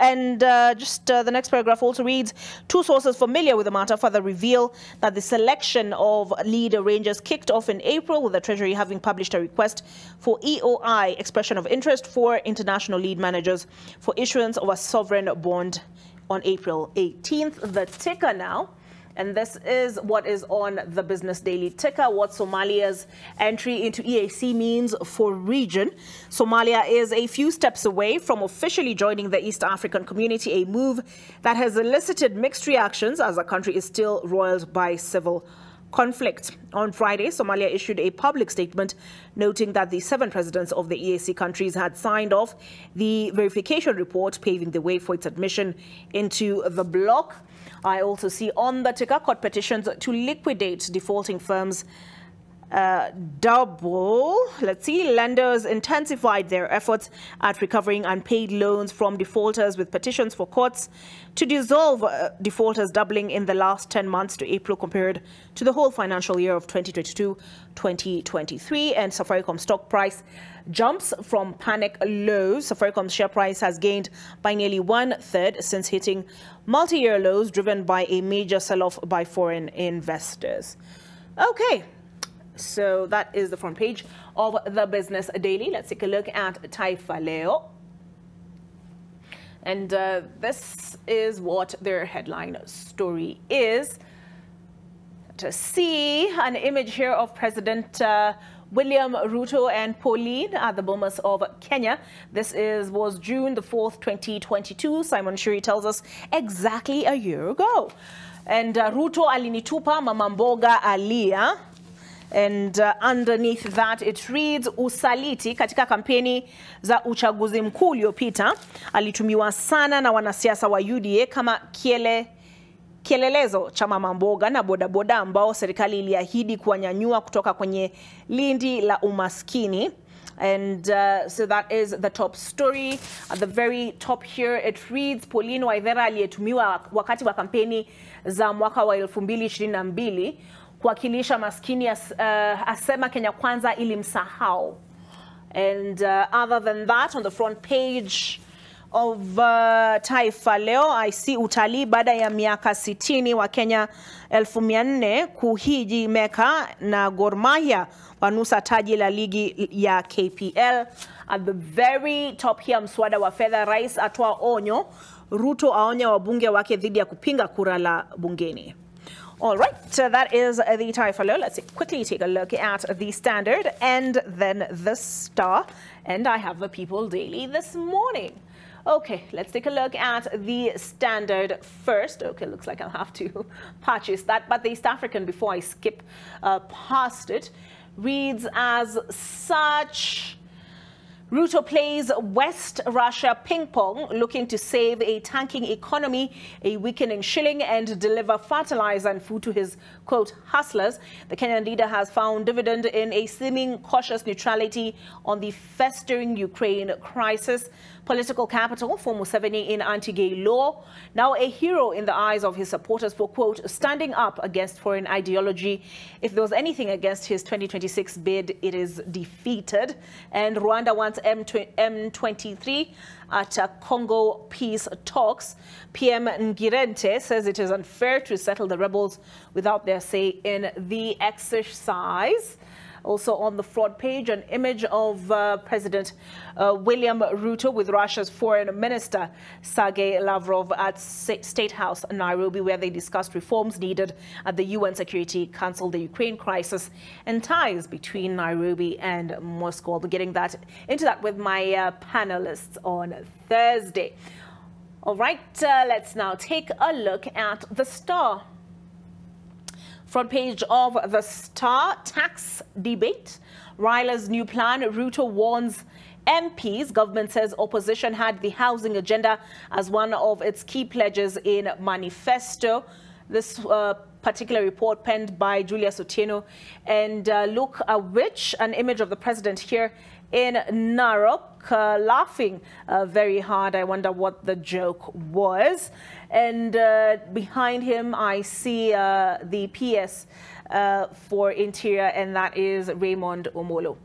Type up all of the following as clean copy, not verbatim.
And the next paragraph also reads, two sources familiar with the matter further reveal that the selection of lead rangers kicked off in April, with the Treasury having published a request for EOI, expression of interest for international lead managers, for issuance of a sovereign bond on April 18th. The ticker now. And this is what is on the Business Daily ticker, what Somalia's entry into EAC means for region. Somalia is a few steps away from officially joining the East African community, a move that has elicited mixed reactions as the country is still roiled by civil conflict. On Friday, Somalia issued a public statement noting that the 7 presidents of the EAC countries had signed off the verification report, paving the way for its admission into the bloc. I also see on the ticker court petitions to liquidate defaulting firms double. Let's see, lenders intensified their efforts at recovering unpaid loans from defaulters, with petitions for courts to dissolve defaulters doubling in the last 10 months to April compared to the whole financial year of 2022-2023. And Safaricom stock price jumps from panic lows. Safaricom's share price has gained by nearly 1/3 since hitting multi-year lows, driven by a major sell-off by foreign investors. Okay. So that is the front page of the Business Daily. Let's take a look at Taifa Leo. And this is what their headline story is. To see an image here of President William Ruto and Pauline at the Bomas of Kenya. This was June the 4th, 2022. Simon Shuri tells us exactly a year ago. And Ruto alinitupa mama mboga alia. And underneath that it reads, usaliti katika kampeni za uchaguzi mkuu uliopita alitumiwa sana na wanasiasa wa UDA kama kielelezo cha mama mboga na bodaboda ambao serikali iliahidi kuwanyanyua kutoka kwenye lindi la umaskini. And so that is the top story. At the very top here it reads, Pauline Waithera aliyetumiwa wakati wa kampeni za mwaka wa 2022 kuwakilisha maskini, asema Kenya Kwanza ilimsahau. And other than that, on the front page of Taifa Leo, I see utalii baada ya miaka 60 wa Kenya 1400 kuhiji Mecca na Gor Mahia wanusa taji la ligi ya KPL. At the very top here, mswada wa fedha, rais atoa onyo, Ruto aonya wabunge wake dhidi ya kupinga kura la bungeni. All right, so that is the Taifa Leo. Let's quickly take a look at the Standard and then the Star. And I have the People Daily this morning. Okay, let's take a look at the Standard first. Okay, looks like I'll have to purchase that. But the East African, before I skip past it, reads as such. Ruto plays West Russia ping pong, looking to save a tanking economy, a weakening shilling, and deliver fertilizer and food to his, quote, hustlers. The Kenyan leader has found dividend in a seeming cautious neutrality on the festering Ukraine crisis. Political capital for Museveni in anti-gay law. Now a hero in the eyes of his supporters for, quote, standing up against foreign ideology. If there was anything against his 2026 bid, it is defeated. And Rwanda wants M23 at Congo peace talks. PM Ngirente says it is unfair to settle the rebels without their say in the exercise. Also on the front page, an image of President William Ruto with Russia's Foreign Minister Sergei Lavrov at State House Nairobi, where they discussed reforms needed at the UN Security Council, the Ukraine crisis, and ties between Nairobi and Moscow. I'll be getting into that with my panelists on Thursday. All right, let's now take a look at the Star. Front page of the Star, tax debate. Raila's new plan, Ruto warns MPs. Government says opposition had the housing agenda as one of its key pledges in manifesto. This particular report penned by Julius Otieno and Luke Awich, an image of the president here in Narok, laughing very hard. I wonder what the joke was. And behind him, I see the PS for Interior, and that is Raymond Omolo.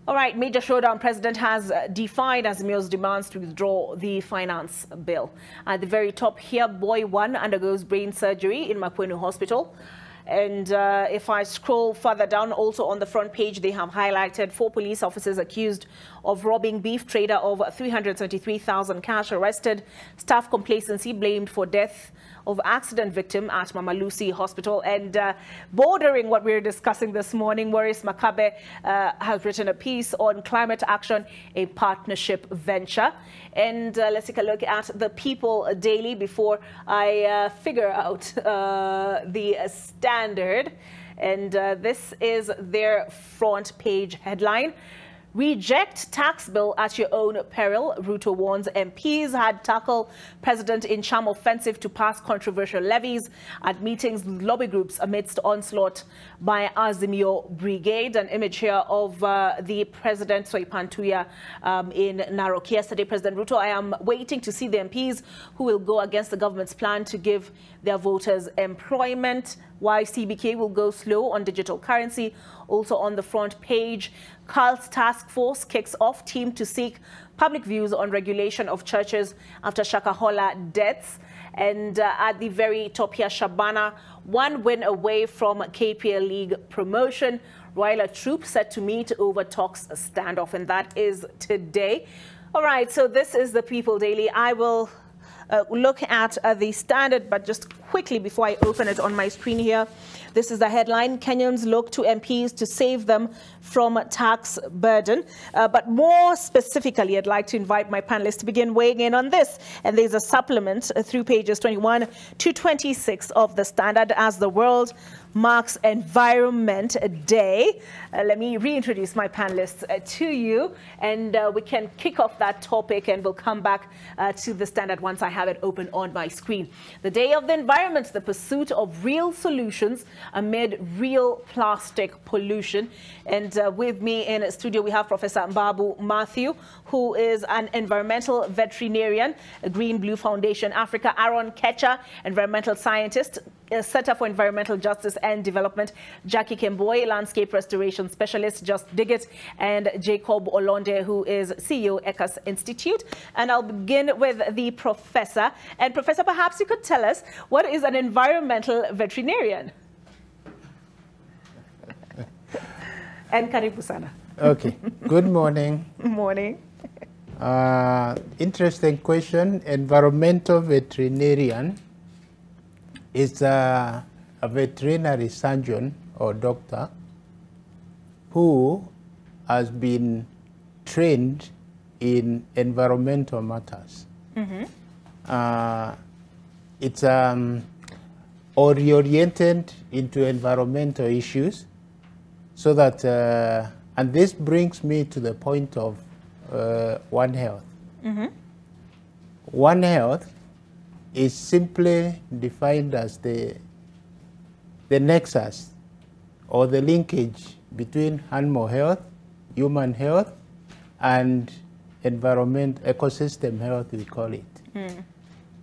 All right, major showdown. President has defied Azimio's demands to withdraw the finance bill. At the very top here, boy one undergoes brain surgery in Makwenu Hospital. And if I scroll further down, also on the front page, they have highlighted 4 police officers accused of robbing beef trader of 373,000 cash arrested. Staff complacency blamed for death of accident victim at Mama Lucy Hospital. And bordering what we're discussing this morning, Maurice Makabe has written a piece on climate action, a partnership venture. And let's take a look at the People Daily before I figure out the Standard. And this is their front page headline. Reject tax bill at your own peril, Ruto warns MPs. Had tackle president in charm offensive to pass controversial levies at meetings with lobby groups amidst onslaught by Azimio Brigade. An image here of the president, Soipan Tuya, in Narok. Yesterday, President Ruto, I am waiting to see the MPs who will go against the government's plan to give their voters employment. Why CBK will go slow on digital currency. Also on the front page, Cults Task Force kicks off team to seek public views on regulation of churches after Shakahola deaths. And at the very top here, Shabana, 1 win away from KPL League promotion. Royal troops set to meet over talks standoff, and that is today. All right, so this is the People Daily. I will look at the Standard, but just quickly before I open it on my screen here, this is the headline: Kenyans look to MPs to save them from tax burden. But more specifically, I'd like to invite my panelists to begin weighing in on this. And there's a supplement through pages 21 to 26 of the Standard as the world marks Environment Day. Let me reintroduce my panelists to you, and we can kick off that topic, and we'll come back to the Standard once I have it open on my screen. The Day of the Environment, the pursuit of real solutions amid real plastic pollution. And with me in studio, we have Professor Mbabu Matthew, who is an environmental veterinarian, Green Blue Foundation Africa; Aaron Ketcher, environmental scientist, Center for Environmental Justice and Development; Jackie Kemboi, landscape restoration specialist, Just Dig It; and Jacob Olonde, who is CEO, ECAS Institute. And I'll begin with the professor. And Professor, perhaps you could tell us, what is an environmental veterinarian? And karibu sana. Okay. Good morning. Morning. Interesting question. Environmental veterinarian is a veterinary surgeon or doctor who has been trained in environmental matters. It's oriented into environmental issues, so that, and this brings me to the point of One Health. One Health is simply defined as the nexus or the linkage between animal health, human health, and environment, ecosystem health, we call it.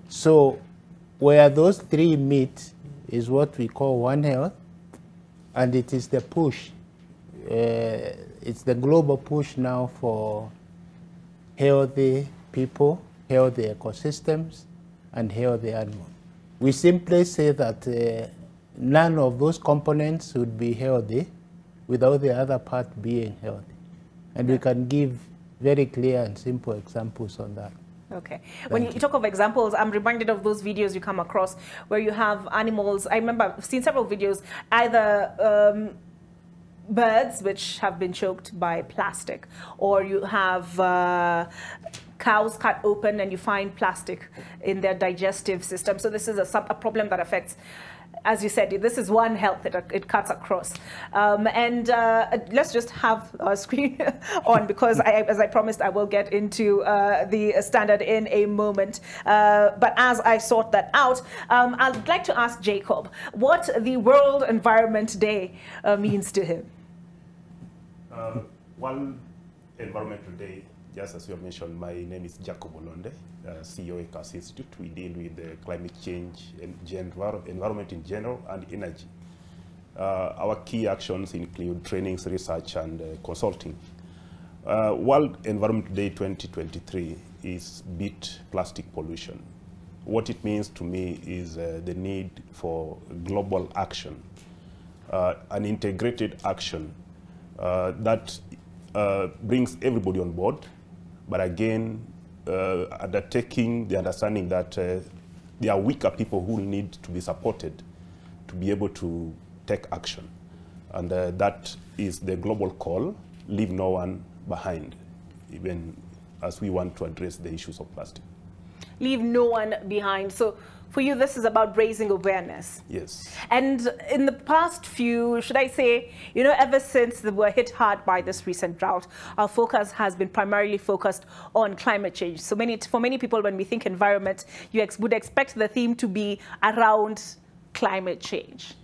So where those three meet is what we call One Health, and it is the push. It's the global push now for healthy people, healthy ecosystems, and healthy animals. We simply say that none of those components would be healthy without the other part being healthy. And we can give very clear and simple examples on that. Okay. When you talk of examples, I'm reminded of those videos you come across where you have animals. I remember I've seen several videos, either birds which have been choked by plastic, or you have cows cut open and you find plastic in their digestive system. So this is a problem that affects, as you said, this is One Health that it cuts across. Let's just have our screen on, because as I promised, I will get into the Standard in a moment. But as I sort that out, I'd like to ask Jacob what the World Environment Day means to him. One Environmental Day, just as you mentioned, my name is Jacob Olonde, CEO of ECAS Institute. We deal with the climate change, and environment in general, and energy. Our key actions include trainings, research, and consulting. World Environment Day 2023 is Beat Plastic Pollution. What it means to me is the need for global action, an integrated action that brings everybody on board, but again, undertaking the understanding that there are weaker people who need to be supported to be able to take action. And that is the global call, leave no one behind, even as we want to address the issues of plastic. Leave no one behind. So for you, this is about raising awareness. Yes. And in the past few, should I say, ever since we were hit hard by this recent drought, our focus has been primarily focused on climate change. So for many people, when we think environment, you would expect the theme to be around climate change.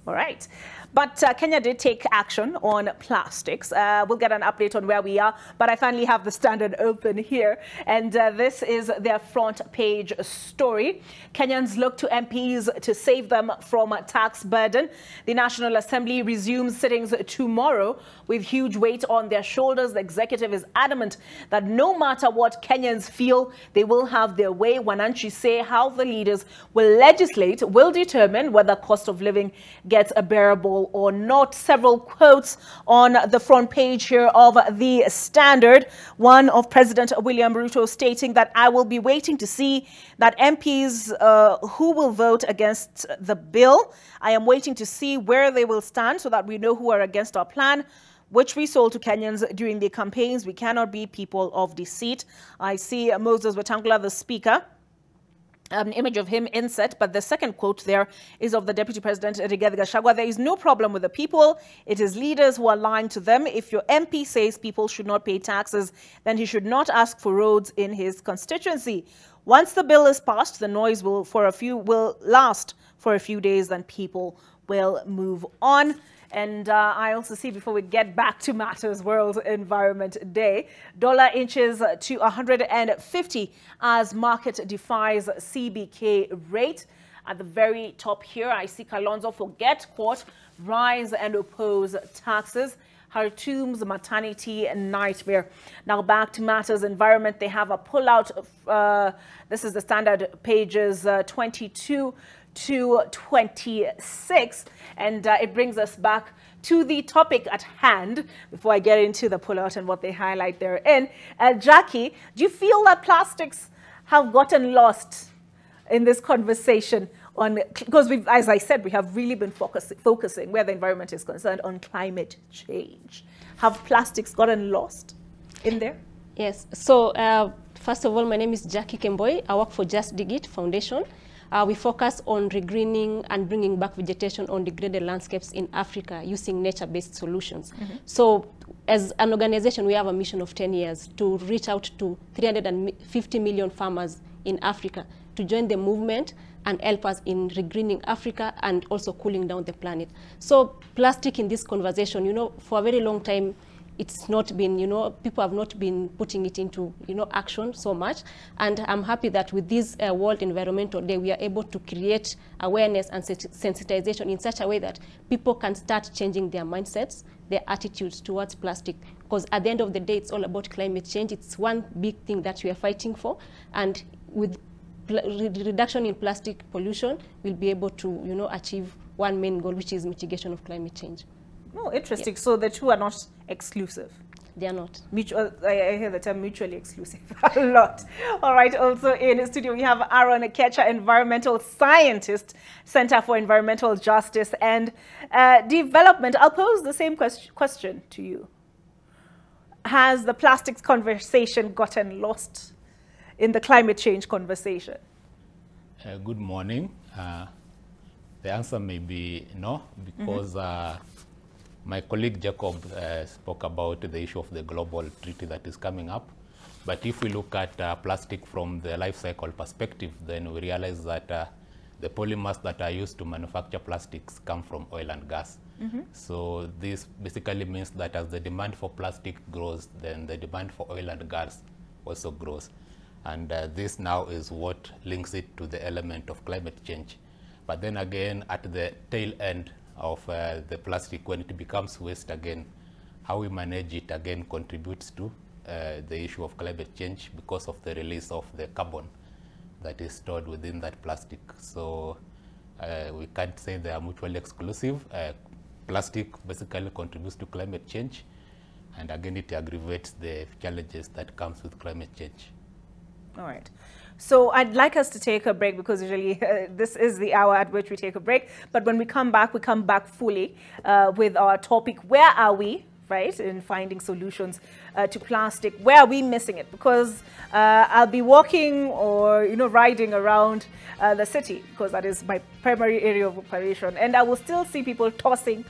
All right. But Kenya did take action on plastics. We'll get an update on where we are, but I finally have the Standard open here, and this is their front page story. Kenyans look to MPs to save them from a tax burden. The National Assembly resumes sittings tomorrow with huge weight on their shoulders. The executive is adamant that no matter what Kenyans feel, they will have their way. Wananchi say how the leaders will legislate will determine whether cost of living gets a bearable or not. Several quotes on the front page here of the Standard. One of President William Ruto stating that I will be waiting to see that MPs who will vote against the bill. I am waiting to see where they will stand so that we know who are against our plan, which we sold to Kenyans during the campaigns. We cannot be people of deceit. I see Moses Wetangula, the Speaker, an image of him inset, but the second quote there is of the Deputy President, Rigathi Gachagua. There is no problem with the people. It is leaders who are lying to them. If your MP says people should not pay taxes, then he should not ask for roads in his constituency. Once the bill is passed, the noise will last for a few days, then people will move on. And I also see, before we get back to matters, World Environment Day, dollar inches to 150 as market defies CBK rate. At the very top here, I see Kalonzo forget court, rise and oppose taxes. Khartoum's maternity nightmare. Now back to matters environment. They have a pullout. This is the Standard pages 22 to 26, and it brings us back to the topic at hand before I get into the pullout and what they highlight therein. Jackie, do you feel that plastics have gotten lost in this conversation on, because we've, as I said, we have really been focusing where the environment is concerned on climate change. Have plastics gotten lost in there? Yes. So first of all, my name is Jackie Kemboi. I work for Just Dig It Foundation. We focus on regreening and bringing back vegetation on degraded landscapes in Africa using nature-based solutions. So as an organization, we have a mission of 10 years to reach out to 350 million farmers in Africa to join the movement and help us in regreening Africa and also cooling down the planet. So plastic in this conversation, for a very long time, it's not been, people have not been putting it into, action so much. And I'm happy that with this World Environmental Day, we are able to create awareness and sensitization in such a way that people can start changing their mindsets, their attitudes towards plastic. Because at the end of the day, it's all about climate change. It's one big thing that we are fighting for. And with reduction in plastic pollution, we'll be able to, achieve one main goal, which is mitigation of climate change. Oh, interesting. Yep. So the two are not exclusive. They are not. Mutual, I hear the term mutually exclusive a lot. All right. Also in the studio, we have Aaron Kecha, environmental scientist, Center for Environmental Justice and Development. I'll pose the same question to you. Has the plastics conversation gotten lost in the climate change conversation? Good morning. The answer may be no, because my colleague Jacob spoke about the issue of the global treaty that is coming up. But if we look at plastic from the life cycle perspective, then we realize that the polymers that are used to manufacture plastics come from oil and gas. So this basically means that as the demand for plastic grows, then the demand for oil and gas also grows. And this now is what links it to the element of climate change. But then again, at the tail end of the plastic, when it becomes waste again, how we manage it again contributes to the issue of climate change because of the release of the carbon that is stored within that plastic. So we can't say they are mutually exclusive. Plastic basically contributes to climate change, and again it aggravates the challenges that comes with climate change. All right. So I'd like us to take a break because usually this is the hour at which we take a break. But when we come back fully with our topic, where are we, right, in finding solutions to plastic? Where are we missing it? Because I'll be walking or, riding around the city because that is my primary area of operation. And I will still see people tossing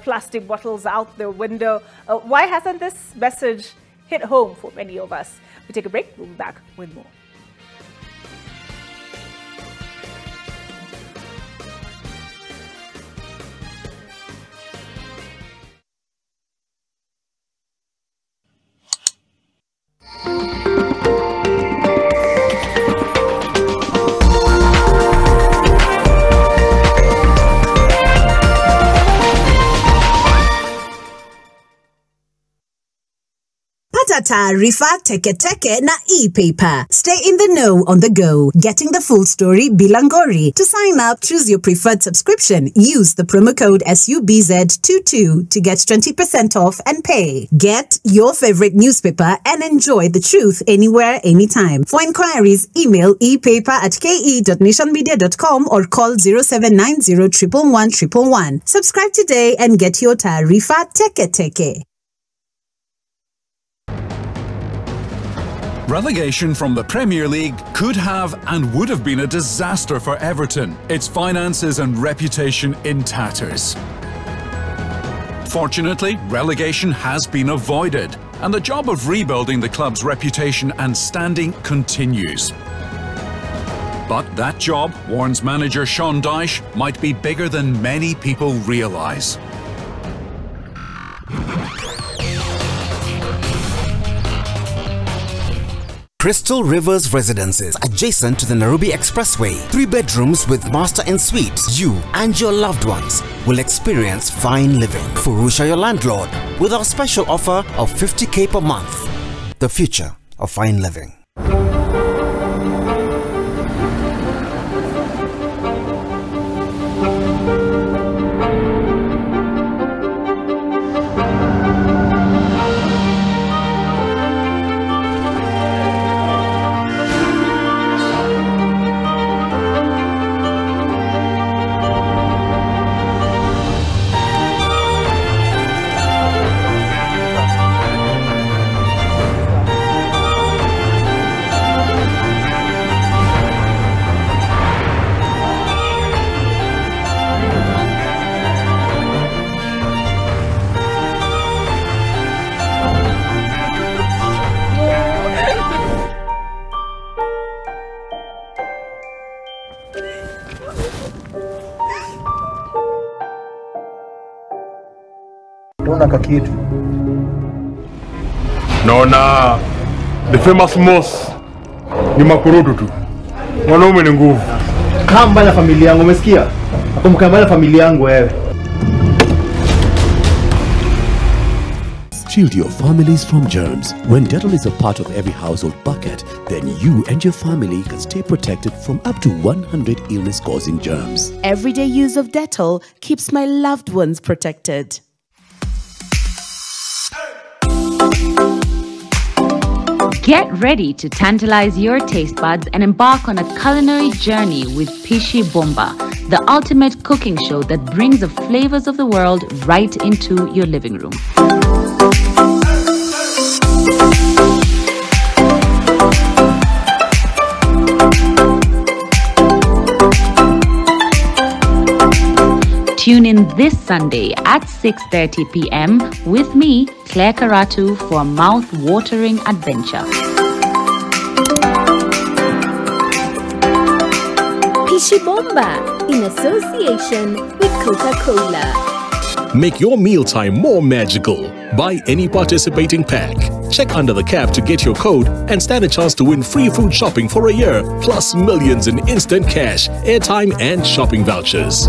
plastic bottles out the window. Why hasn't this message hit home for many of us? We take a break. We'll be back with more. Taarifa Teke na e-paper. Stay in the know on the go. Getting the full story Bilangori. To sign up, choose your preferred subscription. Use the promo code SUBZ22 to get 20% off and pay. Get your favorite newspaper and enjoy the truth anywhere, anytime. For inquiries, email epaper@ke.nationmedia.com or call 0790 111 111. Subscribe today and get your Taarifa Teke. Relegation from the Premier League could have and would have been a disaster for Everton, its finances and reputation in tatters. Fortunately, relegation has been avoided, and the job of rebuilding the club's reputation and standing continues. But that job, warns manager Sean Dyche, might be bigger than many people realise. Crystal Rivers Residences, adjacent to the Nairobi Expressway. 3 bedrooms with master en suites. You and your loved ones will experience fine living. Furusha your landlord with our special offer of 50K per month. The future of fine living. Kakitu. Naona the famous moss ni makurudu tu. Wanaume ni nguvu. Kamba na familia yangu, umesikia? Akumkamba na familia yangu wewe. Shield your families from germs. When Dettol is a part of every household bucket, then you and your family can stay protected from up to 100 illness-causing germs. Everyday use of Dettol keeps my loved ones protected. Get ready to tantalize your taste buds and embark on a culinary journey with Pishi Bomba, the ultimate cooking show that brings the flavors of the world right into your living room. Tune in this Sunday at 6:30 p.m. with me, Claire Karatu, for a mouth-watering adventure. Pishi Bomba, in association with Coca-Cola. Make your mealtime more magical. Buy any participating pack. Check under the cap to get your code and stand a chance to win free food shopping for a year, plus millions in instant cash, airtime, and shopping vouchers.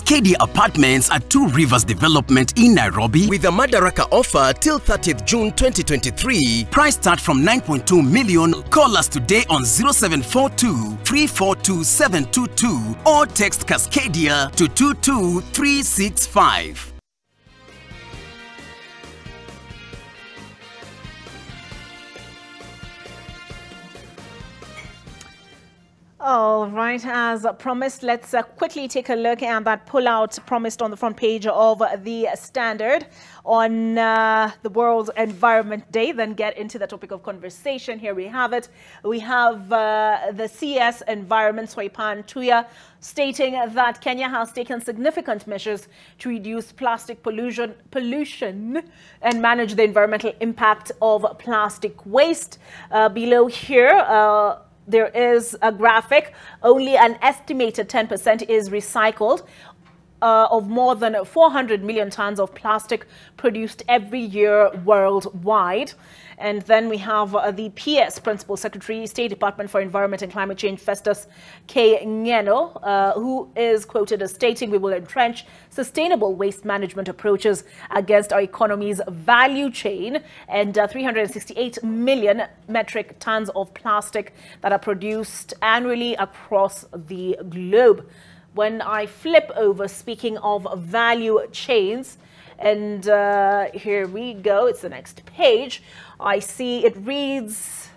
Cascadia Apartments at Two Rivers Development in Nairobi with a Madaraka offer till 30th June 2023. Price start from 9.2 million. Call us today on 0742 342 722 or text Cascadia to 22365. All right, as promised, let's quickly take a look at that pullout promised on the front page of the Standard on the World Environment Day, then get into the topic of conversation. Here we have it. We have the CS Environment, Swaipan Tuya, stating that Kenya has taken significant measures to reduce plastic pollution and manage the environmental impact of plastic waste. Below here, there is a graphic. Only an estimated 10% is recycled of more than 400 million tons of plastic produced every year worldwide. And then we have the PS Principal Secretary, State Department for Environment and Climate Change, Festus K. Ngeno, who is quoted as stating, "We will entrench sustainable waste management approaches against our economy's value chain," and 368 million metric tons of plastic that are produced annually across the globe. When I flip over, speaking of value chains, and here we go, it's the next page. I see it reads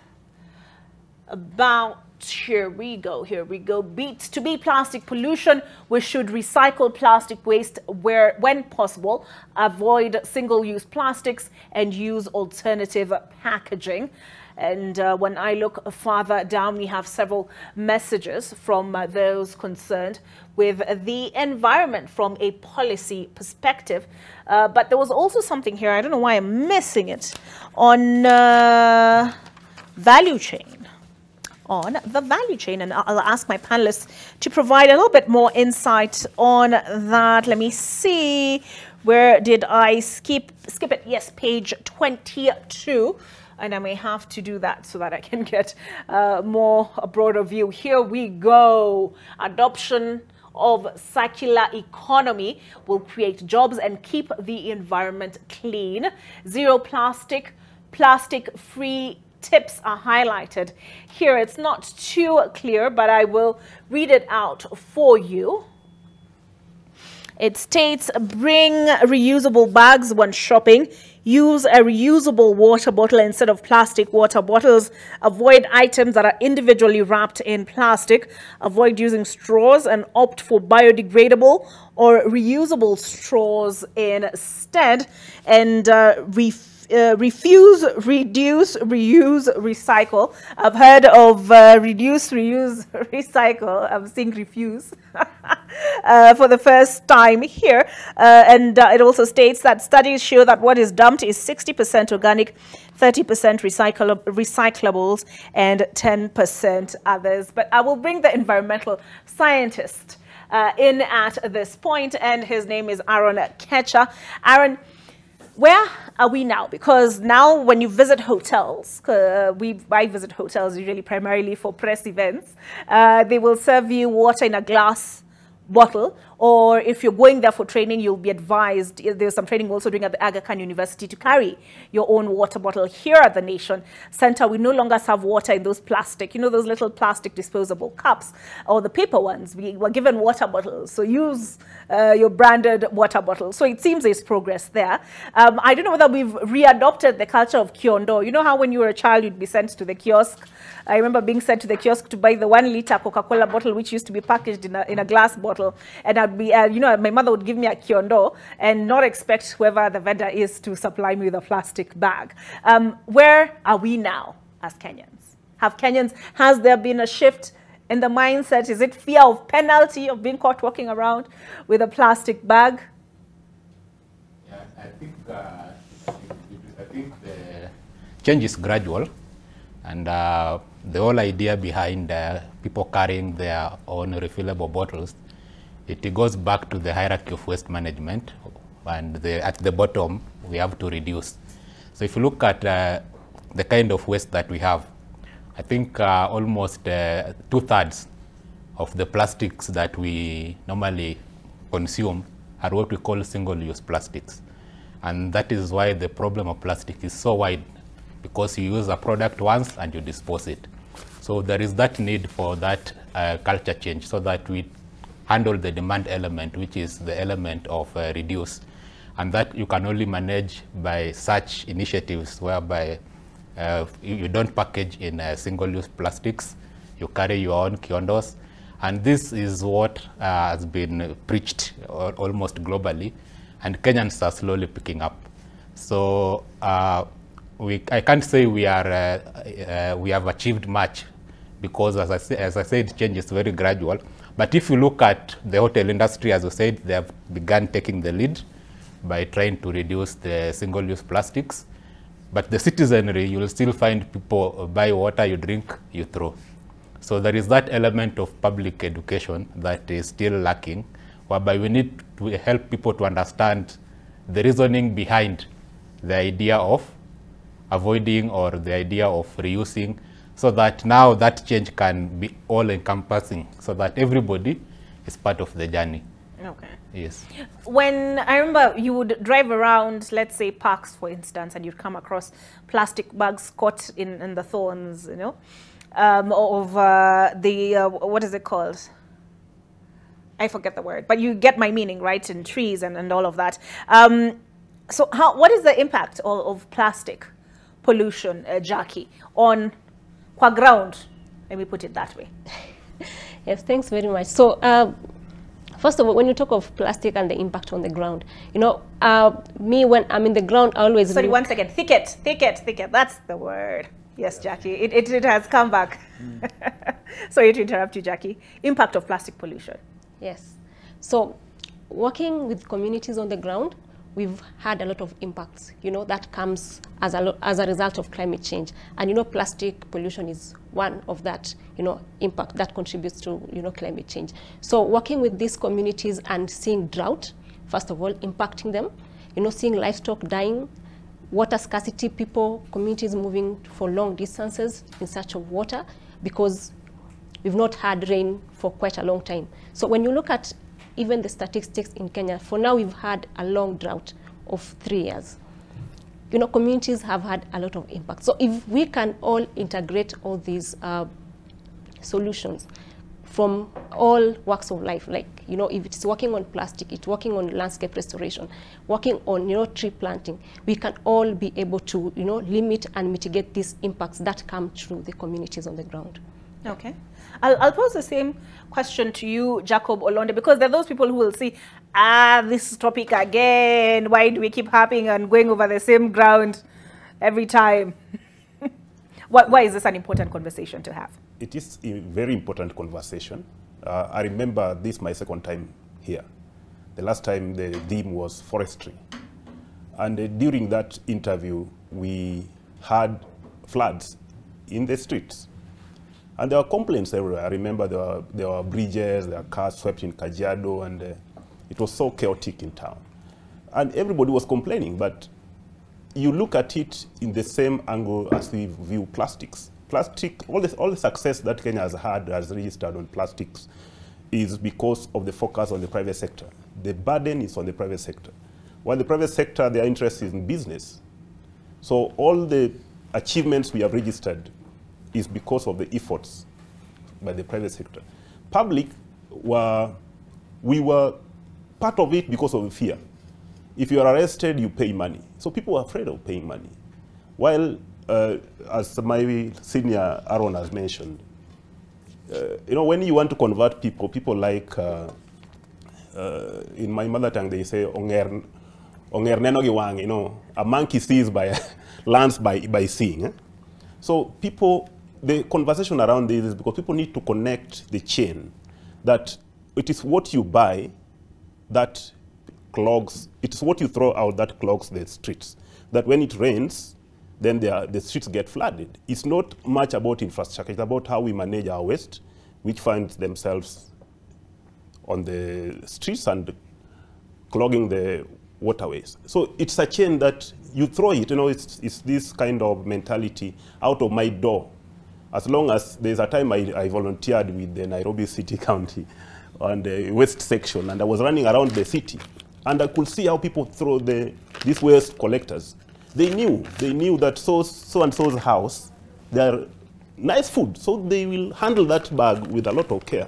about, here we go, to beat plastic pollution, we should recycle plastic waste when possible, avoid single-use plastics, and use alternative packaging. And when I look farther down, we have several messages from those concerned with the environment from a policy perspective. But there was also something here, I don't know why I'm missing it, on value chain. On the value chain, and I'll ask my panelists to provide a little bit more insight on that. Let me see, where did I skip it? Yes, page 22. And I may have to do that so that I can get a broader view. Here we go. Adoption of circular economy will create jobs and keep the environment clean. Zero plastic, plastic-free tips are highlighted here. It's not too clear, but I will read it out for you. It states, bring reusable bags when shopping. Use a reusable water bottle instead of plastic water bottles. Avoid items that are individually wrapped in plastic. Avoid using straws and opt for biodegradable or reusable straws instead. And refuse, reduce, reuse, recycle. I've heard of reduce, reuse, recycle. I'm saying refuse for the first time here. And it also states that studies show that what is dumped is 60% organic, 30% recyclables, and 10% others. But I will bring the environmental scientist in at this point, and his name is Aaron Ketcher. Aaron, where are we now? Because now when you visit hotels, I visit hotels usually primarily for press events, they will serve you water in a glass bottle, or if you're going there for training, you'll be advised, there's some training also doing at the Aga Khan University, to carry your own water bottle. Here at the Nation Center, we no longer serve water in those plastic, those little plastic disposable cups or the paper ones. We were given water bottles, so use your branded water bottle. So it seems there's progress there. I don't know whether we've readopted the culture of kiondo. You know how when you were a child, you'd be sent to the kiosk. I remember being sent to the kiosk to buy the 1 liter Coca-Cola bottle, which used to be packaged in a glass bottle. And I'd be, my mother would give me a kiondo and not expect whoever the vendor is to supply me with a plastic bag. Where are we now as Kenyans? Has there been a shift in the mindset? Is it fear of penalty of being caught walking around with a plastic bag? Yeah, I think the change is gradual, and the whole idea behind people carrying their own refillable bottles, it goes back to the hierarchy of waste management, and at the bottom we have to reduce. So if you look at the kind of waste that we have, I think almost 2/3 of the plastics that we normally consume are what we call single-use plastics. And that is why the problem of plastic is so wide, because you use a product once and you dispose it. So there is that need for that culture change so that we handle the demand element, which is the element of reduce. And that you can only manage by such initiatives whereby you don't package in single-use plastics, you carry your own kiondos. And this is what has been preached almost globally, and Kenyans are slowly picking up. So I can't say we have achieved much, because as I said, change is very gradual. But if you look at the hotel industry, as I said, they have begun taking the lead by trying to reduce the single-use plastics. But the citizenry, you will still find people buy water, you drink, you throw. So there is that element of public education that is still lacking, whereby we need to help people to understand the reasoning behind the idea of avoiding or the idea of reusing, so that now that change can be all-encompassing, so that everybody is part of the journey. Okay. Yes. When I remember you would drive around, let's say parks, for instance, and you'd come across plastic bags caught in the thorns, you know, of what is it called? I forget the word, but you get my meaning, right? In trees and all of that. So what is the impact of plastic pollution, Jackie, on kwa ground? Let me put it that way. Yes, thanks very much. So first of all, when you talk of plastic and the impact on the ground, you know, me, when I'm in the ground, I always... Sorry, 1 second. Thicket. That's the word. Yes, Jackie. It has come back. Sorry to interrupt you, Jackie. Impact of plastic pollution. Yes. So working with communities on the ground, we've had a lot of impacts, you know, that comes as a result of climate change. And, you know, plastic pollution is one of that, you know, impact that contributes to, you know, climate change. So working with these communities and seeing drought, first of all, impacting them, you know, seeing livestock dying, water scarcity, communities moving for long distances in search of water because we've not had rain for quite a long time. So when you look at even the statistics in Kenya, for now we've had a long drought of 3 years. You know, communities have had a lot of impact. So if we can all integrate all these solutions from all walks of life, like, you know, if it's working on plastic, it's working on landscape restoration, working on, you know, tree planting, we can all be able to, you know, limit and mitigate these impacts that come through the communities on the ground. Okay. I'll pose the same question to you, Jacob Olonde, because there are those people who will say, this topic again, why do we keep harping and going over the same ground every time? Why is this an important conversation to have? It is a very important conversation. I remember this my second time here. The last time the theme was forestry. And during that interview, we had floods in the streets. And there were complaints everywhere. I remember there were bridges, there were cars swept in Kajiado, and it was so chaotic in town. And everybody was complaining, but you look at it in the same angle as we view plastics. Plastic, all the success that Kenya has registered on plastics is because of the focus on the private sector. The burden is on the private sector. While the private sector, their interest is in business. So all the achievements we have registered is because of the efforts by the private sector. Public, we were part of it because of the fear. If you are arrested, you pay money. So people are afraid of paying money. While, as my senior Aaron has mentioned, you know, when you want to convert people like, in my mother tongue, they say, onger neno giwang, you know, a monkey sees learns by seeing. Eh? So people, the conversation around this is because people need to connect the chain, that it is what you buy that clogs, it is what you throw out that clogs the streets. That when it rains, then the streets get flooded. It's not much about infrastructure, it's about how we manage our waste, which finds themselves on the streets and clogging the waterways. So it's a chain that you throw it, you know, it's this kind of mentality out of my door. As long as there's a time I volunteered with the Nairobi City County and the waste section, and I was running around the city, and I could see how people throw these waste collectors. They knew that so and so's house, they are nice food, so they will handle that bag with a lot of care.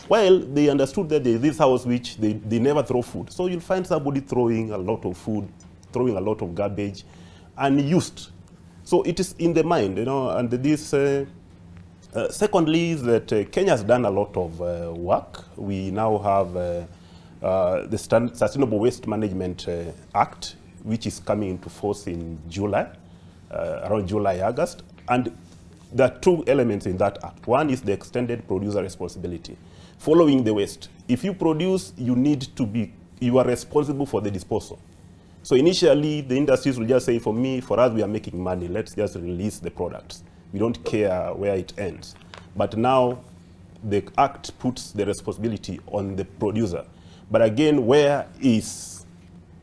While they understood that there is this house which they never throw food. So you'll find somebody throwing a lot of food, throwing a lot of garbage, unused. So it is in the mind, you know, and this, secondly, is that Kenya has done a lot of work. We now have the Sustainable Waste Management Act, which is coming into force in July, around July, August. And there are two elements in that act. One is the extended producer responsibility. Following the waste, if you produce, you are responsible for the disposal. So initially, the industries will just say, for us, we are making money. Let's just release the products. We don't care where it ends. But now, the act puts the responsibility on the producer. But again, where is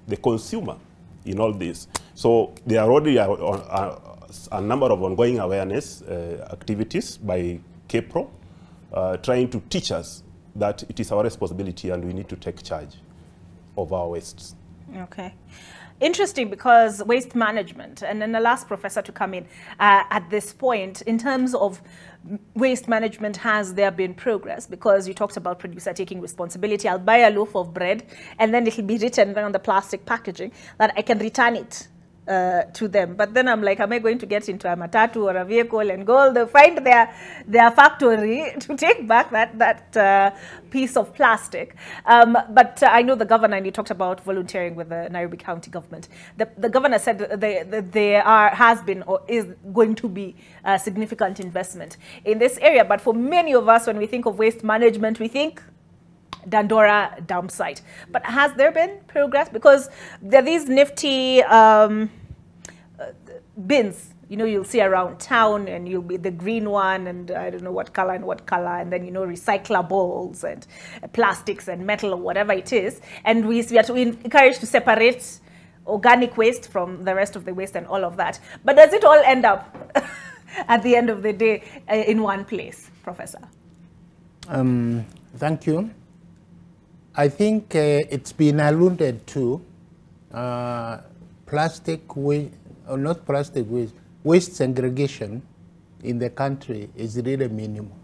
the consumer in all this? So there are already a number of ongoing awareness activities by KPRO, trying to teach us that it is our responsibility and we need to take charge of our wastes. Okay. Interesting, because waste management, and then the last professor to come in at this point, in terms of waste management, has there been progress? Because you talked about producer taking responsibility. I'll buy a loaf of bread and then it'll be written on the plastic packaging that I can return it to them. But then I'm like, am I going to get into a matatu or a vehicle and go find their factory to take back that piece of plastic? But I know the governor, and you talked about volunteering with the Nairobi County government. The governor said that there has been or is going to be a significant investment in this area. But for many of us, when we think of waste management, we think Dandora dump site. But has there been progress? Because there are these nifty bins, you know, you'll see around town, and you'll be the green one, and I don't know what color, and then, you know, recyclables and plastics and metal or whatever it is. And we are encouraged to separate organic waste from the rest of the waste and all of that. But does it all end up at the end of the day in one place, Professor? Thank you. I think it's been alluded to, plastic waste, or not plastic waste, waste segregation in the country is really minimal.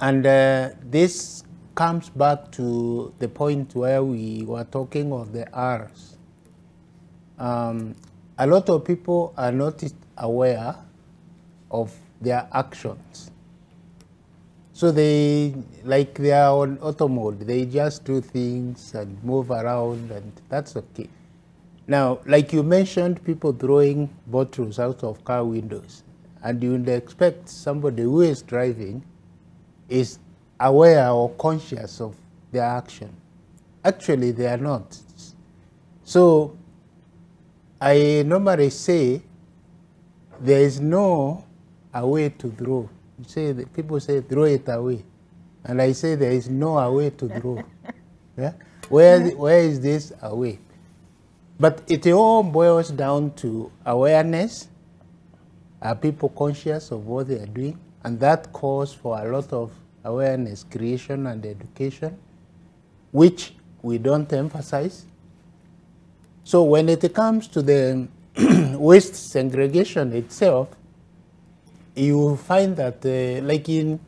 And this comes back to the point where we were talking of the R's. A lot of people are not aware of their actions. So they are on auto mode. They just do things and move around, and that's okay. Now, like you mentioned, people throwing bottles out of car windows, and you would expect somebody who is driving is aware or conscious of their action. Actually, they are not. So I normally say there is no way to throw. People say throw it away, and I say there is no way to throw. Yeah? Where is this away? But it all boils down to awareness. Are people conscious of what they are doing? And that calls for a lot of awareness creation and education, which we don't emphasize. So when it comes to the waste segregation itself, you find that, like in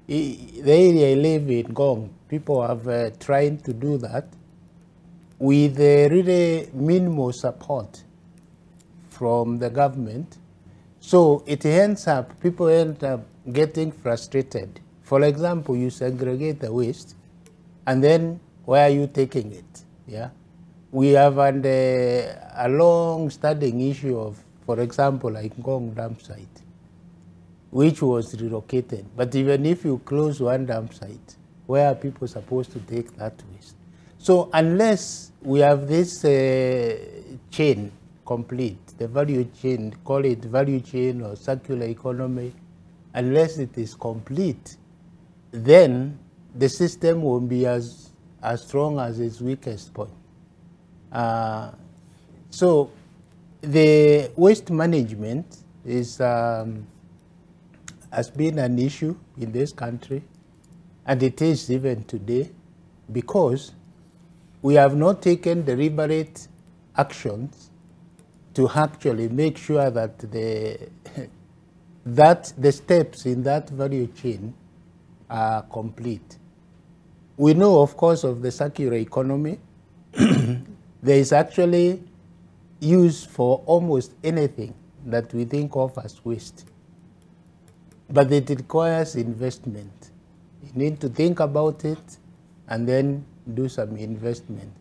the area I live in, Gong, people have tried to do that with really minimal support from the government. So it ends up, people end up getting frustrated. For example, you segregate the waste, and then where are you taking it? Yeah, we have a long-standing issue of, for example, like Gong dump site, which was relocated. But even if you close one dump site, where are people supposed to take that waste? So unless we have this chain complete, the value chain, call it value chain or circular economy, unless it is complete, then the system won't be as strong as its weakest point. So the waste management is has been an issue in this country. and it is even today, because we have not taken deliberate actions to actually make sure that the steps in that value chain are complete. We know, of course, of the circular economy. There is actually use for almost anything that we think of as waste. But it requires investment. You need to think about it and then do some investment.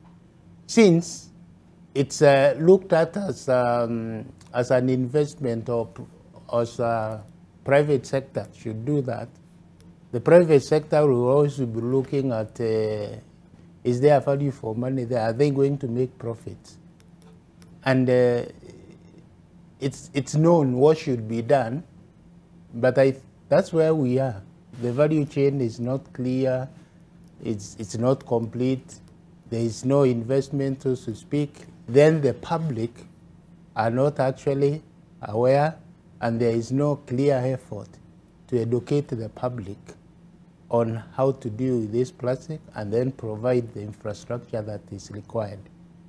Since it's looked at as an investment, or as a private sector should do that, the private sector will also be looking at, is there value for money there? Are they going to make profits? And it's known what should be done, but that's where we are. The value chain is not clear, it's not complete, there is no investment, so to speak. Then the public are not actually aware, and there is no clear effort to educate the public on how to deal with this plastic and then provide the infrastructure that is required.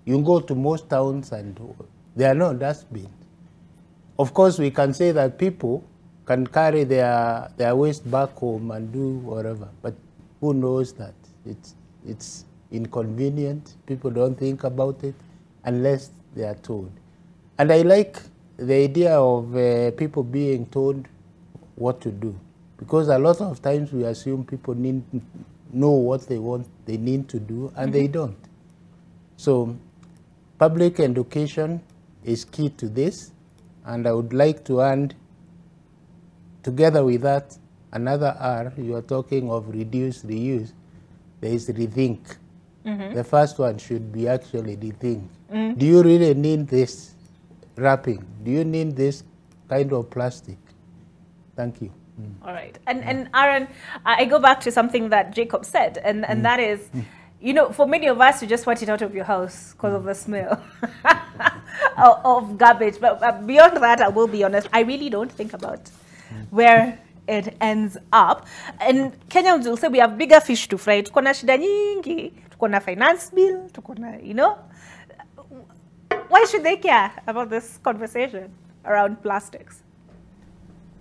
You can go to most towns and there are no dustbins. Of course, we can say that people can carry their waste back home and do whatever, but who knows that? It's inconvenient. People don't think about it unless they are told. And I like the idea of people being told what to do, because a lot of times we assume people know what they need to do, and they don't. So public education is key to this, and I would like to add, together with that, another R. You are talking of reduce, reuse. There is rethink. The first one should be actually rethink. Do you really need this wrapping? Do you need this kind of plastic? Thank you. All right. And Aaron, I go back to something that Jacob said, and that is, you know, for many of us, you just want it out of your house because of the smell of garbage. But beyond that, I will be honest, I really don't think about where it ends up. And Kenyans will say we have bigger fish to fry. Tuko na shida nyingi, tuko na finance bill, tuko na, you know. Why should they care about this conversation around plastics?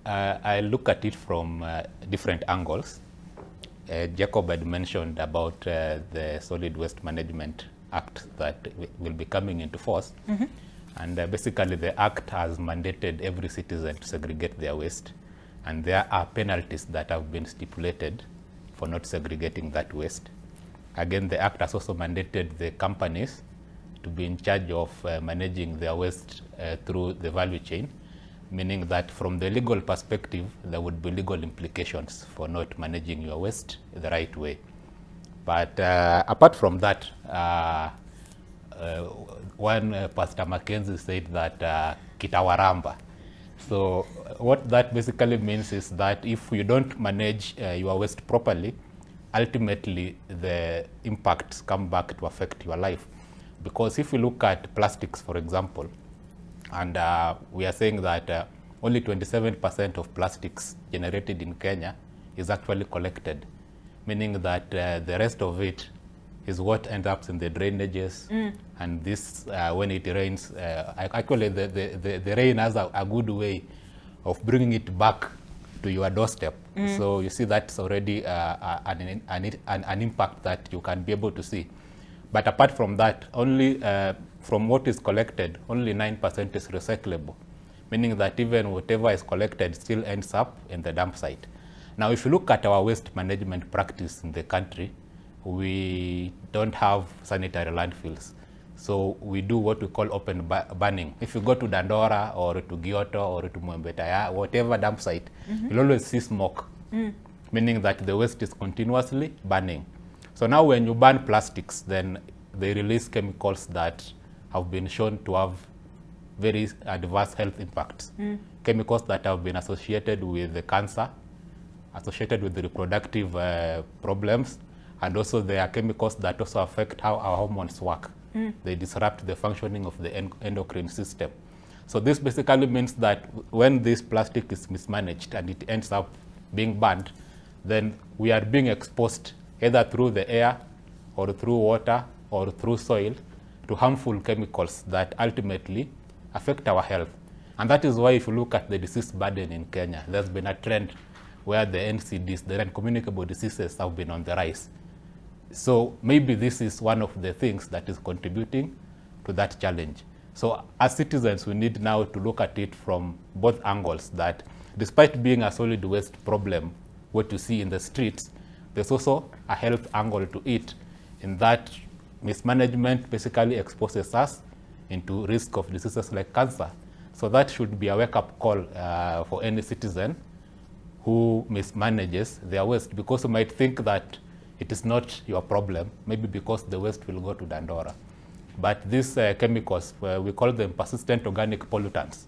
I look at it from different angles. Jacob had mentioned about the Solid Waste Management Act that will be coming into force. And basically the act has mandated every citizen to segregate their waste. And there are penalties that have been stipulated for not segregating that waste. Again, the act has also mandated the companies to be in charge of managing their waste through the value chain, meaning that from the legal perspective, there would be legal implications for not managing your waste the right way. But apart from that, one Pastor Mackenzie said that kitawaramba. So what that basically means is that if you don't manage your waste properly, ultimately the impacts come back to affect your life. Because if you look at plastics, for example, and we are saying that only 27% of plastics generated in Kenya is actually collected, meaning that the rest of it is what ends up in the drainages. And this, when it rains, actually the rain has a good way of bringing it back to your doorstep. So you see that's already an impact that you can be able to see. But apart from that, only from what is collected, only 9% is recyclable, meaning that even whatever is collected still ends up in the dump site. Now, if you look at our waste management practice in the country, we don't have sanitary landfills. So we do what we call open burning. If you go to Dandora or to Gioto or to Mwembetaya, whatever dump site, you'll always see smoke, meaning that the waste is continuously burning. So now when you burn plastics, then they release chemicals that have been shown to have very adverse health impacts. Chemicals that have been associated with the cancer, associated with the reproductive problems, and also there are chemicals that also affect how our hormones work. They disrupt the functioning of the endocrine system. So this basically means that when this plastic is mismanaged and it ends up being burned, then we are being exposed either through the air or through water or through soil to harmful chemicals that ultimately affect our health. And that is why if you look at the disease burden in Kenya, there's been a trend where the NCDs, the non-communicable diseases, have been on the rise. So maybe this is one of the things that is contributing to that challenge. So as citizens, we need now to look at it from both angles, that despite being a solid waste problem, what you see in the streets, there's also a health angle to it, in that mismanagement basically exposes us into risk of diseases like cancer. So that should be a wake-up call for any citizen who mismanages their waste, because you might think that it is not your problem, maybe because the waste will go to Dandora. But these chemicals, we call them persistent organic pollutants.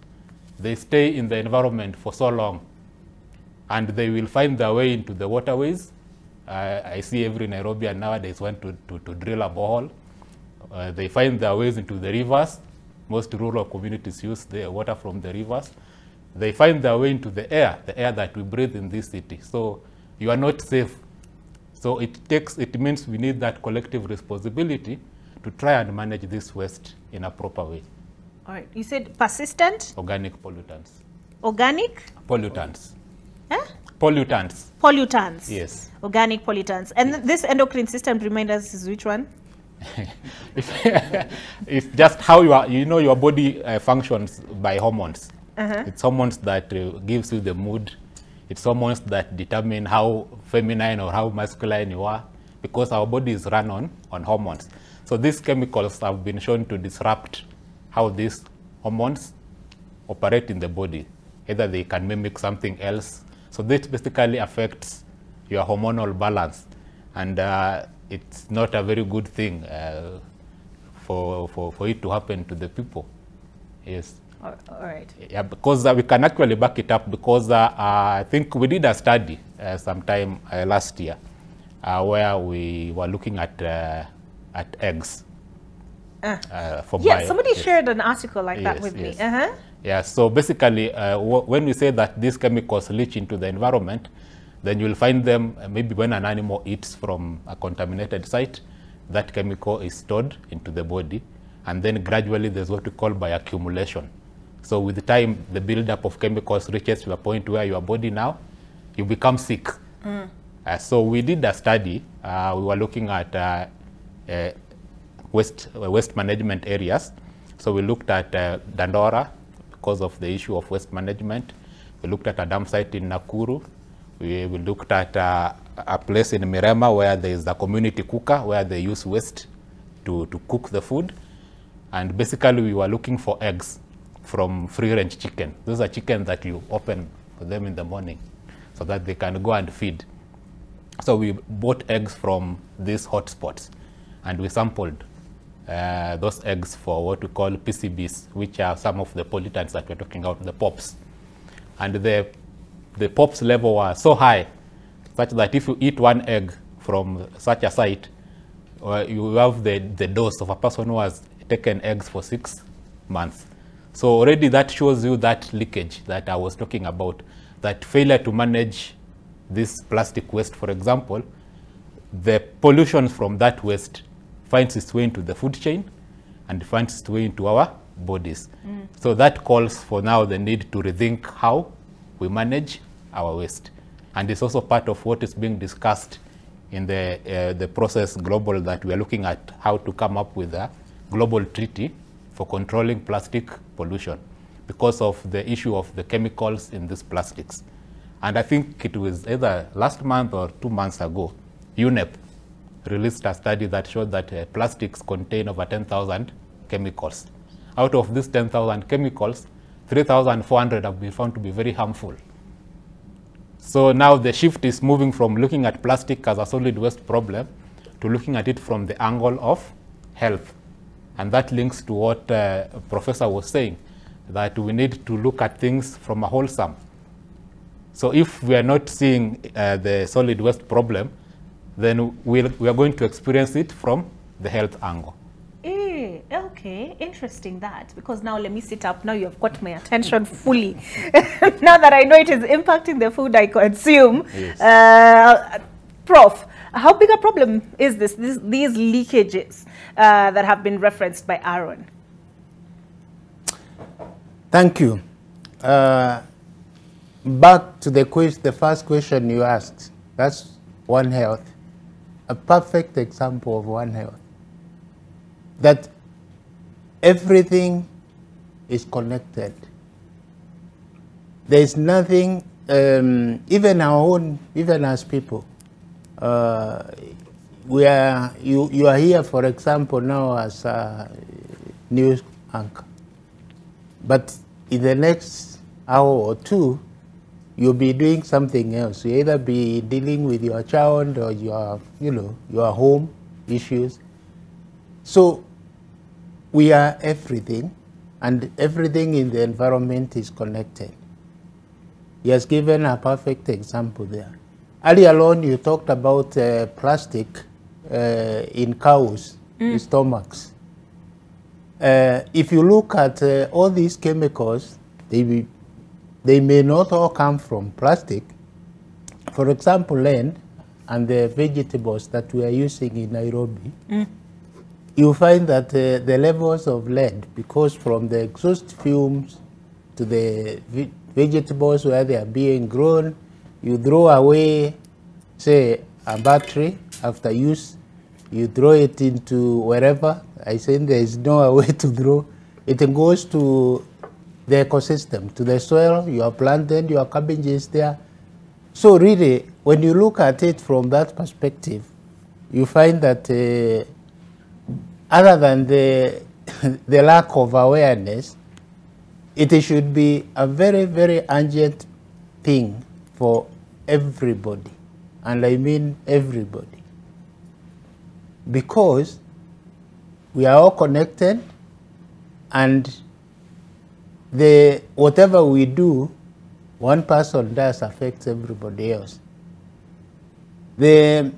They stay in the environment for so long, and they will find their way into the waterways. I see every Nairobian nowadays want to drill a borehole. They find their ways into the rivers. Most rural communities use the water from the rivers. They find their way into the air that we breathe in this city. So you are not safe. So it means we need that collective responsibility to try and manage this waste in a proper way. All right. You said persistent? Organic pollutants. Organic? Pollutants. Huh? Pollutants. Pollutants. Yes. Organic pollutants. And this endocrine system, remind us, is which one? It's just how your body functions by hormones. It's hormones that gives you the mood. It's hormones that determine how feminine or how masculine you are, because our body is run on hormones. So these chemicals have been shown to disrupt how these hormones operate in the body. Either they can mimic something else. So this basically affects your hormonal balance. And it's not a very good thing for it to happen to the people. Yes. All right. Yeah, because we can actually back it up, because I think we did a study sometime last year where we were looking at eggs. Somebody shared an article like that with me. Yeah, so basically when we say that these chemicals leach into the environment, then you'll find them maybe when an animal eats from a contaminated site, that chemical is stored into the body, and then gradually there's what we call bioaccumulation. So with the time, the buildup of chemicals reaches to a point where your body now, you become sick. So we did a study. We were looking at waste management areas. So we looked at Dandora because of the issue of waste management. We looked at a dump site in Nakuru. We looked at a place in Mirema where there is a community cooker where they use waste to cook the food. And basically we were looking for eggs from free-range chicken. Those are chickens that you open for them in the morning so that they can go and feed. So we bought eggs from these hotspots, and we sampled those eggs for what we call PCBs, which are some of the pollutants that we're talking about, the POPs. And the POPs level were so high such that if you eat one egg from such a site, you have the dose of a person who has taken eggs for 6 months. So already that shows you that leakage that I was talking about, that failure to manage this plastic waste, for example, the pollution from that waste finds its way into the food chain and finds its way into our bodies. So that calls for now the need to rethink how we manage our waste. And it's also part of what is being discussed in the process global, that we are looking at how to come up with a global treaty for controlling plastic pollution because of the issue of the chemicals in these plastics. And I think it was either last month or 2 months ago, UNEP released a study that showed that plastics contain over 10,000 chemicals. Out of these 10,000 chemicals, 3,400 have been found to be very harmful. So now the shift is moving from looking at plastic as a solid waste problem to looking at it from the angle of health. And that links to what Professor was saying, that we need to look at things from a wholesome. So if we are not seeing the solid waste problem, then we are going to experience it from the health angle. Okay. Okay, interesting that, because now let me sit up. Now you've got my attention fully. Now that I know it is impacting the food I consume. Yes. Prof, how big a problem is these leakages that have been referenced by Aaron? Thank you. Back to the first question you asked. That's One Health. A perfect example of One Health. That everything is connected. There is nothing, even as people, you are here, for example, now as a news anchor. But in the next hour or two, you'll be doing something else. You either be dealing with your child or your home issues. So we are everything, and everything in the environment is connected. He has given a perfect example there. Earlier on, you talked about plastic in cows' stomachs. If you look at all these chemicals, they may not all come from plastic. For example, land and the vegetables that we are using in Nairobi, you find that the levels of lead, because from the exhaust fumes to the vegetables where they are being grown, you throw away, say, a battery after use, you throw it into wherever. I think there is no way to throw. It goes to the ecosystem, to the soil. You are planted, your cabbage is there. So really, when you look at it from that perspective, you find that other than the lack of awareness, it should be a very, very urgent thing for everybody. And I mean everybody. Because we are all connected, and whatever we do, one person does affects everybody else. The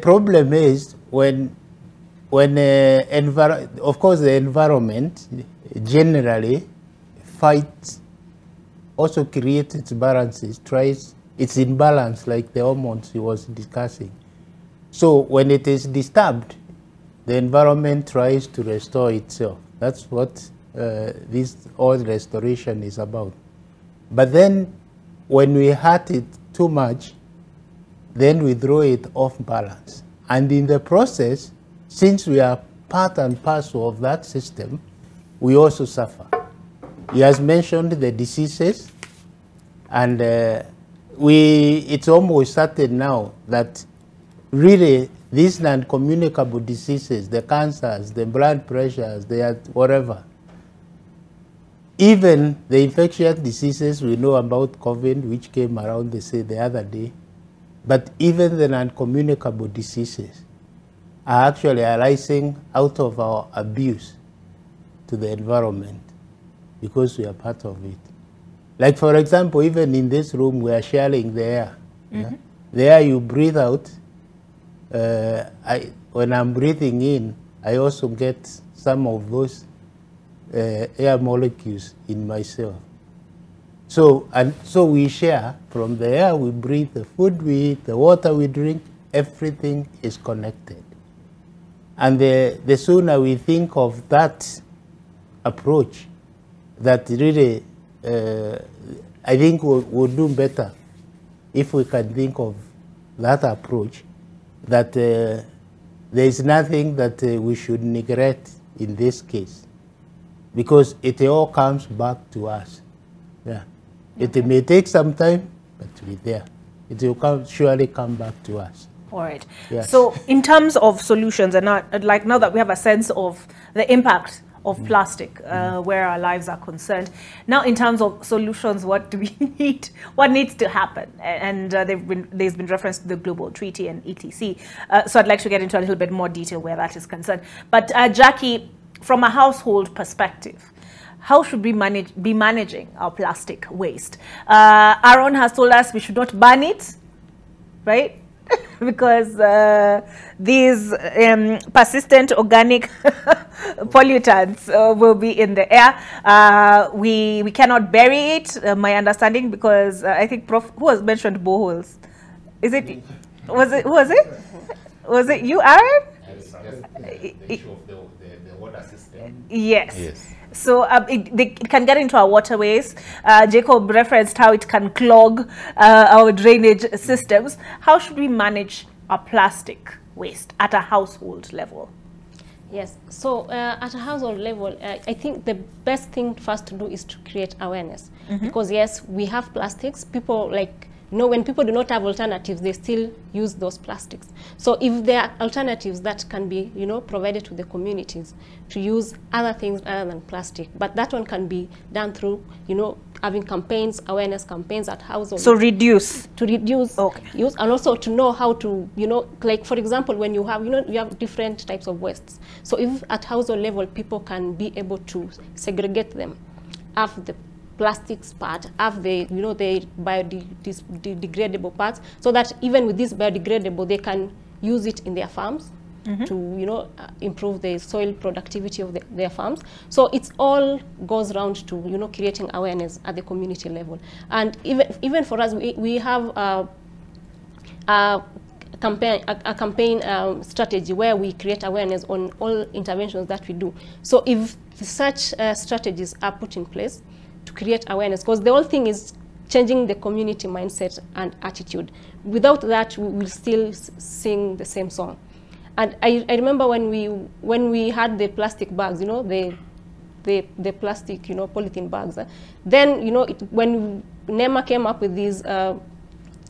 problem is when of course the environment generally fights, also creates its balances, it's in balance, like the hormones he was discussing. So when it is disturbed, the environment tries to restore itself. That's what all restoration is about. But then when we hurt it too much, then we throw it off balance. And in the process, since we are part and parcel of that system, we also suffer. He has mentioned the diseases, and it's almost certain now that really these non-communicable diseases, the cancers, the blood pressures, whatever, even the infectious diseases we know about COVID, which came around, they say, the other day, but even the non-communicable diseases are actually arising out of our abuse to the environment because we are part of it. Like, for example, even in this room, we are sharing the air. Yeah? The air you breathe out, when I'm breathing in, I also get some of those air molecules in myself. So we share from the air we breathe, the food we eat, the water we drink, everything is connected. And the sooner we think of that approach, that really, I think we'll do better if we can think of that approach, that there is nothing that we should neglect in this case, because it all comes back to us. Yeah. It may take some time, but we're there. It will surely come back to us. All right. Yes. So in terms of solutions, and now that we have a sense of the impact of plastic where our lives are concerned, now in terms of solutions, what do we need? What needs to happen? And there's been reference to the Global Treaty and etc. So I'd like to get into a little bit more detail where that is concerned. But Jackie, from a household perspective, how should we be managing our plastic waste? Aaron has told us we should not burn it, right? Because these persistent organic pollutants will be in the air. We cannot bury it, my understanding, because I think Prof, who has mentioned boreholes? Is it, was it you, Aaron? The issue of the water system. Yes. So it can get into our waterways. Jacob referenced how it can clog our drainage systems. How should we manage our plastic waste at a household level? Yes, so at a household level, I think the best thing first to do is to create awareness. Because yes, we have plastics. People when people do not have alternatives, they still use those plastics. So if there are alternatives that can be, provided to the communities to use other things other than plastic, but that one can be done through, having campaigns, awareness campaigns at households. So reduce. To reduce use, and also to know how to, like for example, when you have, you have different types of wastes. So if at household level, people can be able to segregate them, have the plastics part, have the the biodegradable parts, so that even with this biodegradable, they can use it in their farms to improve the soil productivity of their farms. So it's all goes round to creating awareness at the community level. And even for us, we have a campaign strategy where we create awareness on all interventions that we do. So if such strategies are put in place to create awareness, because the whole thing is changing the community mindset and attitude. Without that, we will still sing the same song. And I remember when we had the plastic bags, the plastic, polythene bags. Then, when NEMA came up with this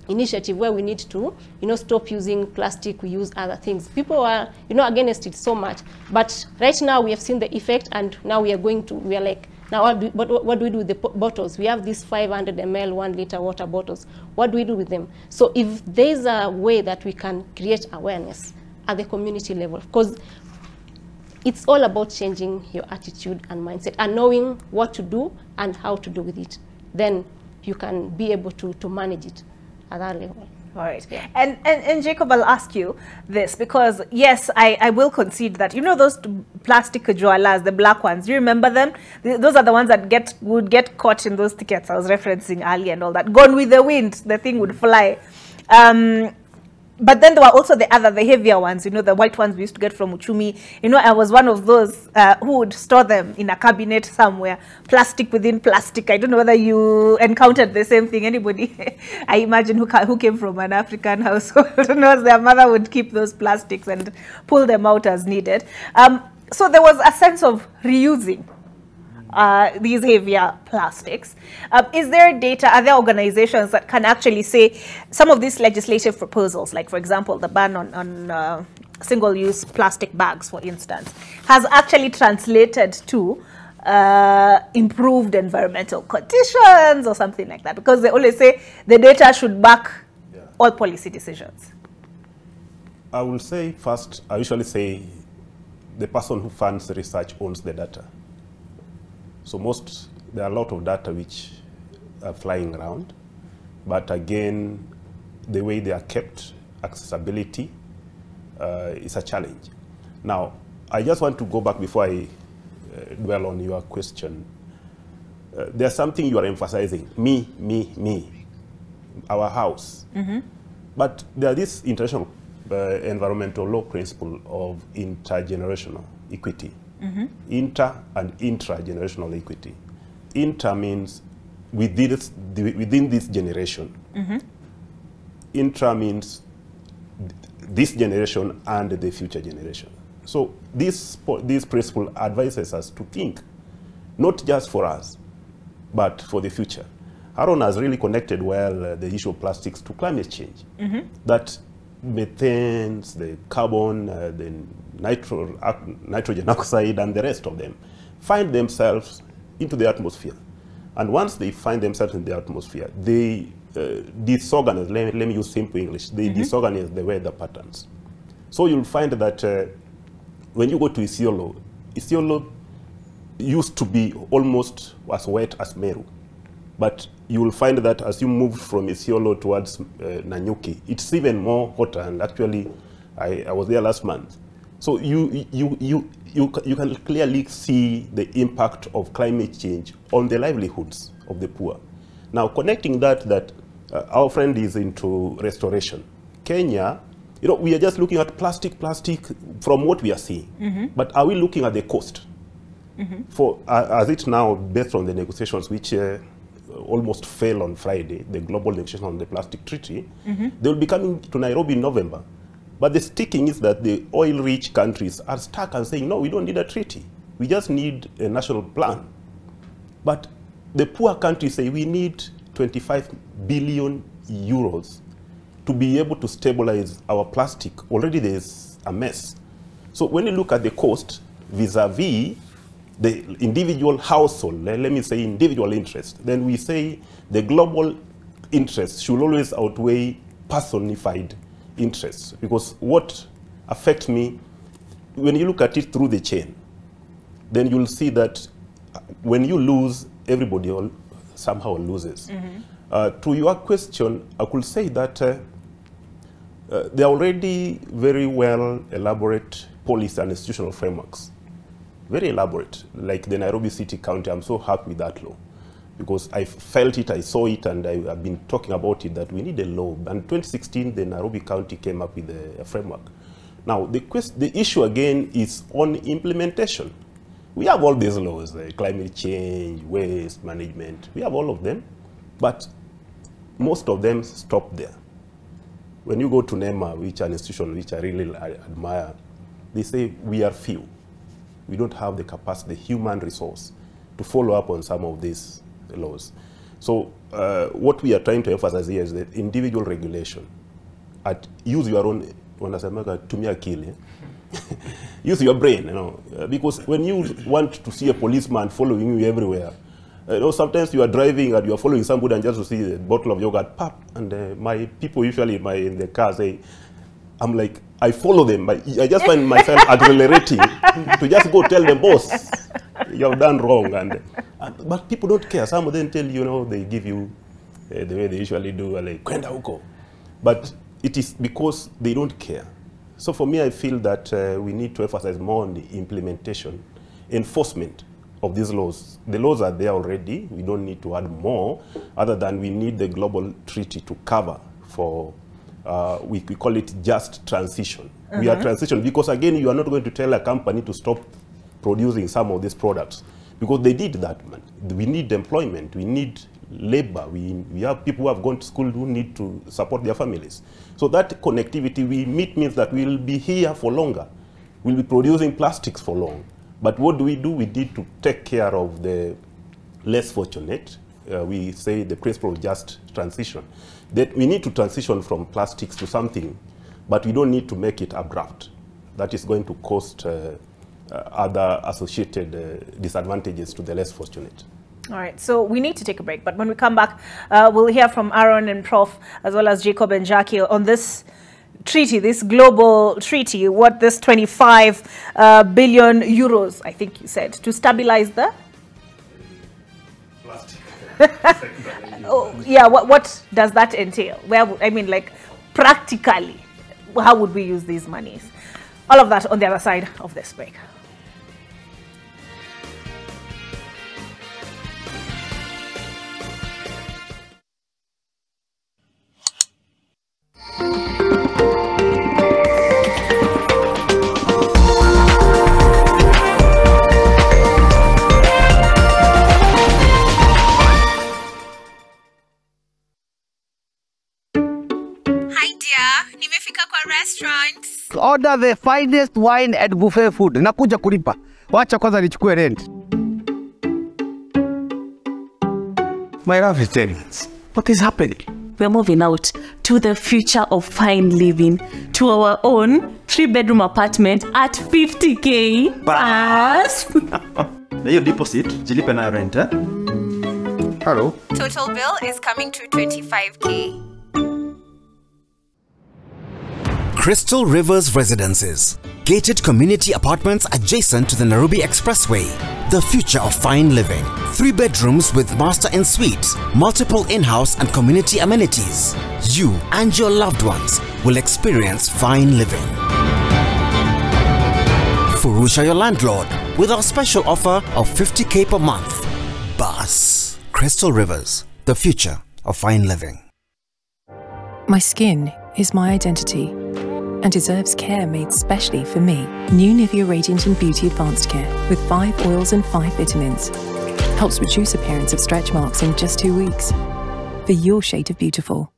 initiative where we need to, stop using plastic, we use other things. People are, against it so much. But right now we have seen the effect, and now we are like, now what do we do with the bottles? We have these 500 ml, 1 liter water bottles. What do we do with them? So if there's a way that we can create awareness at the community level, because it's all about changing your attitude and mindset and knowing what to do and how to do with it. Then you can be able to manage it at that level. All right. Yeah. And Jacob, I'll ask you this, because yes, I will concede that, those plastic joalas, the black ones, you remember them? Those are the ones that would get caught in those tickets I was referencing earlier and all that. Gone with the wind, the thing would fly. But then there were also the heavier ones, the white ones we used to get from Uchumi. I was one of those who would store them in a cabinet somewhere, plastic within plastic. I don't know whether you encountered the same thing. Anybody? I imagine who came from an African household knows their mother would keep those plastics and pull them out as needed. So there was a sense of reusing these heavier plastics. Is there data, are there organizations that can actually say some of these legislative proposals, like for example, the ban on single-use plastic bags, for instance, has actually translated to improved environmental conditions or something like that? Because they always say the data should back all policy decisions. I will say first, I usually say the person who funds the research owns the data. So there are a lot of data which are flying around, but again, the way they are kept, accessibility is a challenge. Now, I just want to go back before I dwell on your question. There's something you are emphasizing, me, our house. But there is this international environmental law principle of intergenerational equity. Inter and intra-generational equity. Inter means within this generation. Intra means this generation and the future generation. So this principle advises us to think, not just for us, but for the future. Aaron has really connected well the issue of plastics to climate change. That methane, the carbon, the nitrogen oxide, and the rest of them find themselves into the atmosphere. And once they find themselves in the atmosphere, they disorganize, let me use simple English, they disorganize the weather patterns. So you'll find that when you go to Isiolo, Isiolo used to be almost as wet as Meru. But you will find that as you move from Isiolo towards Nanyuki, it's even more hotter. And actually, I was there last month. So you can clearly see the impact of climate change on the livelihoods of the poor. Now, connecting that our friend is into restoration. Kenya, we are just looking at plastic from what we are seeing. But are we looking at the cost? For as it now, based on the negotiations which almost failed on Friday, the global negotiation on the plastic treaty, they will be coming to Nairobi in November. But the sticking is that the oil-rich countries are stuck and saying, no, we don't need a treaty. We just need a national plan. But the poor countries say we need 25 billion euros to be able to stabilize our plastic. Already there's a mess. So when you look at the cost vis-a-vis the individual household, let me say individual interest, then we say the global interest should always outweigh personified interests. Because what affects me, when you look at it through the chain, then you'll see that when you lose, everybody somehow loses. To your question, I could say that there are already very well elaborate policy and institutional frameworks. Very elaborate, like the Nairobi City County. I'm so happy with that law because I felt it, I saw it, and I have been talking about it that we need a law. And 2016, the Nairobi County came up with a framework. Now, the issue again is on implementation. We have all these laws, climate change, waste management. We have all of them, but most of them stop there. When you go to NEMA, which are an institution which I really admire, they say we are few. We don't have the capacity, the human resource, to follow up on some of these laws. So what we are trying to emphasize here is that individual regulation. Use your own, use your brain, because when you want to see a policeman following you everywhere, sometimes you are driving and you are following somebody and just to see a bottle of yogurt, pop, and my people usually in the car say, I'm like, I follow them. I just find myself accelerating to just go tell them, boss, you have done wrong. But people don't care. Some of them tell you, they give you the way they usually do, like, kwenda huko. But it is because they don't care. So for me, I feel that we need to emphasize more on the implementation, enforcement of these laws. The laws are there already. We don't need to add more, other than we need the global treaty to cover for we call it just transition. We are transition because, again, you are not going to tell a company to stop producing some of these products because they did that. Man. We need employment. We need labor. We have people who have gone to school who need to support their families. So that connectivity means that we will be here for longer. We'll be producing plastics for long. But what do? We need to take care of the less fortunate. We say the principle of just transition. That we need to transition from plastics to something, but we don't need to make it abrupt. That is going to cost other associated disadvantages to the less fortunate. All right, so we need to take a break, but when we come back, we'll hear from Aaron and Prof, as well as Jacob and Jackie, on this treaty, this global treaty, what this 25 billion euros, I think you said, to stabilize the what does that entail? Practically, how would we use these monies? All of that on the other side of this break. Order the finest wine at buffet food. Nakuja kulipa. Wacha kwanza nichukue rent. My love is telling us. What is happening? We're moving out to the future of fine living, to our own 3-bedroom apartment at 50K. Bas. Na hiyo deposit, jilipe na rent, eh? Hello. Total bill is coming to 25K. Crystal Rivers Residences. Gated community apartments adjacent to the Nairobi Expressway. The future of fine living. 3 bedrooms with master en suites, multiple in-house and community amenities. You and your loved ones will experience fine living. Furusha your landlord with our special offer of 50K per month. Bus. Crystal Rivers, the future of fine living. My skin is my identity and deserves care made specially for me. New Nivea Radiant and Beauty Advanced Care with 5 oils and 5 vitamins. Helps reduce appearance of stretch marks in just 2 weeks. For your shade of beautiful.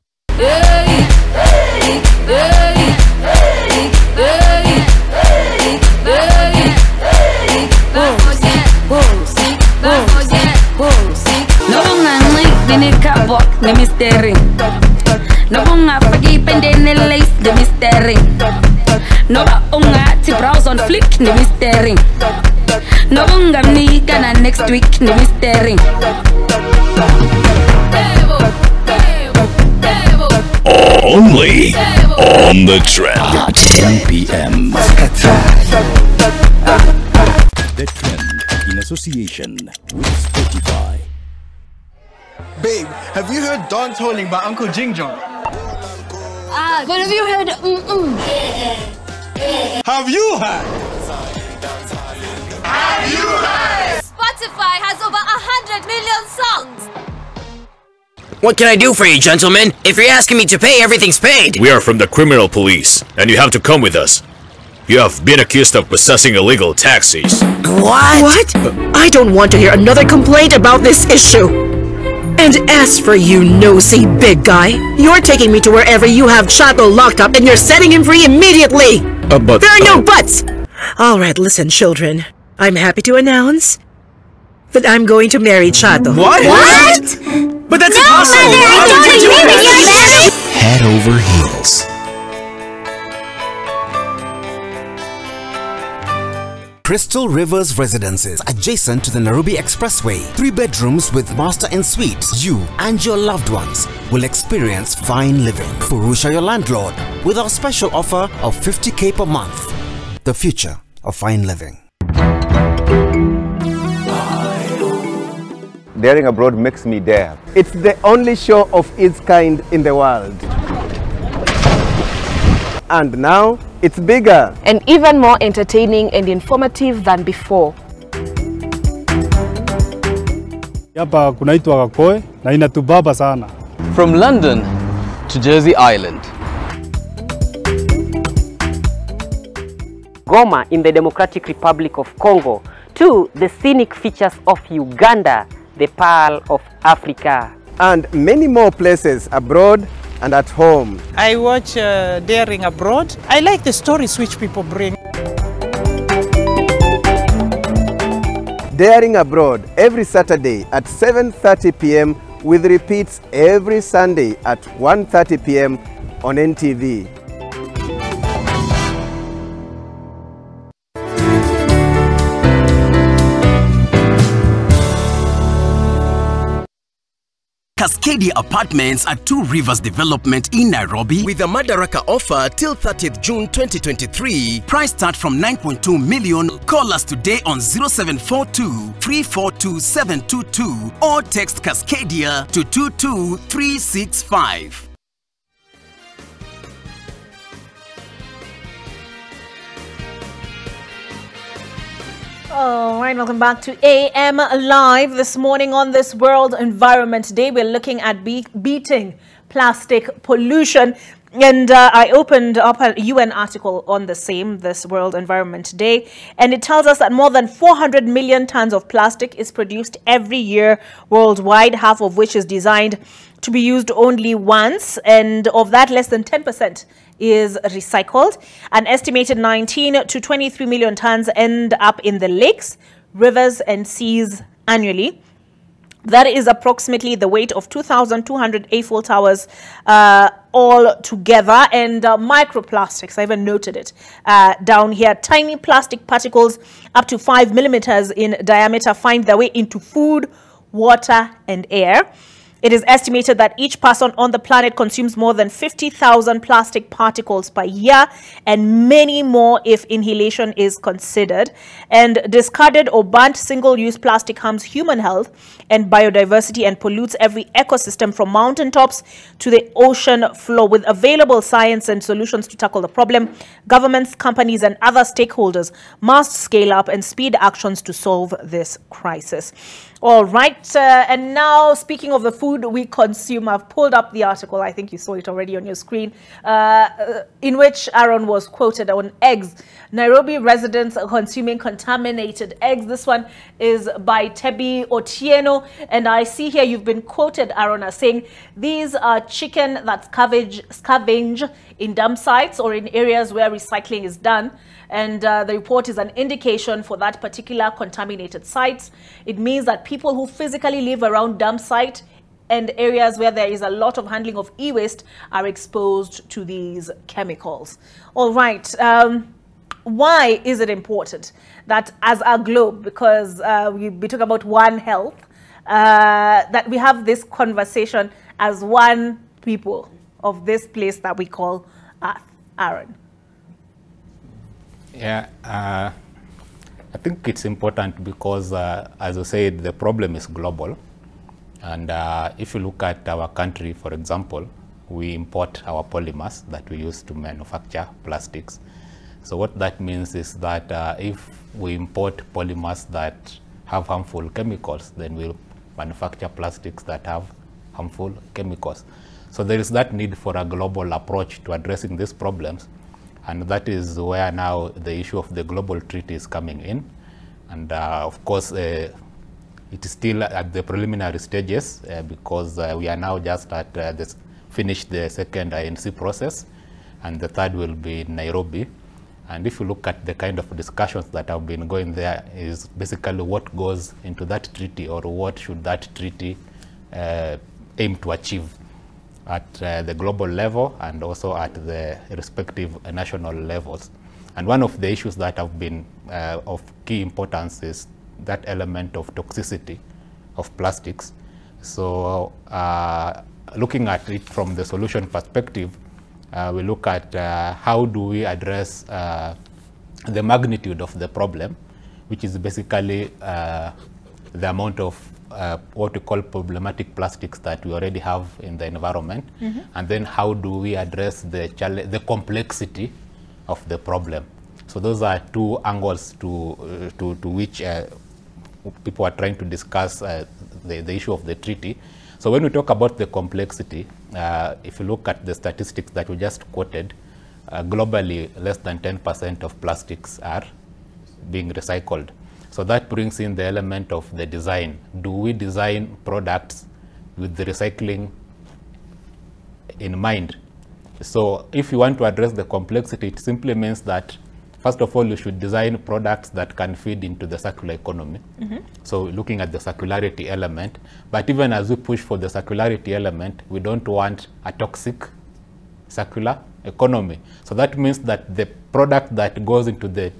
No bunga pagi pendene lace the mystering. No ba unga ti browse on flick the mystering. No bunga me gonna next week the mystering. Only on the trend. 10 p.m. The Trend in association with Spotify. Babe, have you heard Dance Holding by Uncle Jing Jong? But have you heard Have you heard? Have you heard? Spotify has over 100 million songs. What can I do for you, gentlemen? If you're asking me to pay, everything's paid. We are from the criminal police, and you have to come with us. You have been accused of possessing illegal taxis. What? I don't want to hear another complaint about this issue. And as for you, nosy big guy, you're taking me to wherever you have Chato locked up and you're setting him free immediately! But... There are no buts! Alright, listen, children. I'm happy to announce that I'm going to marry Chato. What? But that's impossible! Head over heels. Crystal Rivers Residences, adjacent to the Nairobi Expressway. 3 bedrooms with master en suites. You and your loved ones will experience fine living. Furusha your landlord with our special offer of 50K per month. The future of fine living. Daring Abroad makes me dare. It's the only show of its kind in the world. And now, it's bigger. And even more entertaining and informative than before. Hapa kunaitwa Kakoe na inatubaba sana. From London to Jersey Island. Goma in the Democratic Republic of Congo to the scenic features of Uganda, the Pearl of Africa. And many more places abroad and at home. I watch Daring Abroad. I like the stories which people bring. Daring Abroad every Saturday at 7:30 p.m. with repeats every Sunday at 1:30 p.m. on NTV. Cascadia Apartments at Two Rivers Development in Nairobi with a Madaraka offer till 30th June 2023. Price start from 9.2 million. Call us today on 0742 342 722 or text Cascadia to 22365. All right, welcome back to AM Live. This morning on this World Environment Day, we're looking at beating plastic pollution. And I opened up a UN article on the same, this World Environment Day, and it tells us that more than 400 million tons of plastic is produced every year worldwide, half of which is designed to be used only once, and of that, less than 10% is recycled. An estimated 19 to 23 million tons end up in the lakes, rivers, and seas annually. That is approximately the weight of 2,200 Eiffel Towers all together. And microplastics, I even noted it down here. Tiny plastic particles up to 5 millimeters in diameter find their way into food, water, and air. It is estimated that each person on the planet consumes more than 50,000 plastic particles per year, and many more if inhalation is considered. And discarded or burnt single-use plastic harms human health and biodiversity and pollutes every ecosystem from mountaintops to the ocean floor. With available science and solutions to tackle the problem, governments, companies, and other stakeholders must scale up and speed actions to solve this crisis. All right, and now speaking of the food we consume, I've pulled up the article, I think you saw it already on your screen, in which Aaron was quoted on eggs. Nairobi residents are consuming contaminated eggs. This one is by Tebi Otieno, and I see here you've been quoted, Aaron, as saying these are chicken that scavenge in dump sites or in areas where recycling is done. And the report is an indication for that particular contaminated site. It means that people who physically live around dump site and areas where there is a lot of handling of e-waste are exposed to these chemicals. All right. Why is it important that as a globe, because we talk about One Health, that we have this conversation as one people of this place that we call Earth? Aaron. Yeah, I think it's important because, as I said, the problem is global. And if you look at our country, for example, we import our polymers that we use to manufacture plastics. So what that means is that if we import polymers that have harmful chemicals, then we'll manufacture plastics that have harmful chemicals. So there is that need for a global approach to addressing these problems. And that is where now the issue of the global treaty is coming in. And of course, it is still at the preliminary stages because we are now just at finished the second INC process, and the third will be in Nairobi. And if you look at the kind of discussions that have been going there, is basically what goes into that treaty, or what should that treaty aim to achieve at the global level and also at the respective national levels. And one of the issues that have been of key importance is that element of toxicity of plastics. So looking at it from the solution perspective, we look at how do we address the magnitude of the problem, which is basically the amount of what we call problematic plastics that we already have in the environment, and then how do we address the complexity of the problem. So those are two angles to which people are trying to discuss the issue of the treaty. So when we talk about the complexity, if you look at the statistics that we just quoted, globally less than 10% of plastics are being recycled. So that brings in the element of the design. Do we design products with the recycling in mind? So if you want to address the complexity, it simply means that, first of all, you should design products that can feed into the circular economy. So looking at the circularity element, but even as we push for the circularity element, we don't want a toxic circular economy. So that means that the product that goes into the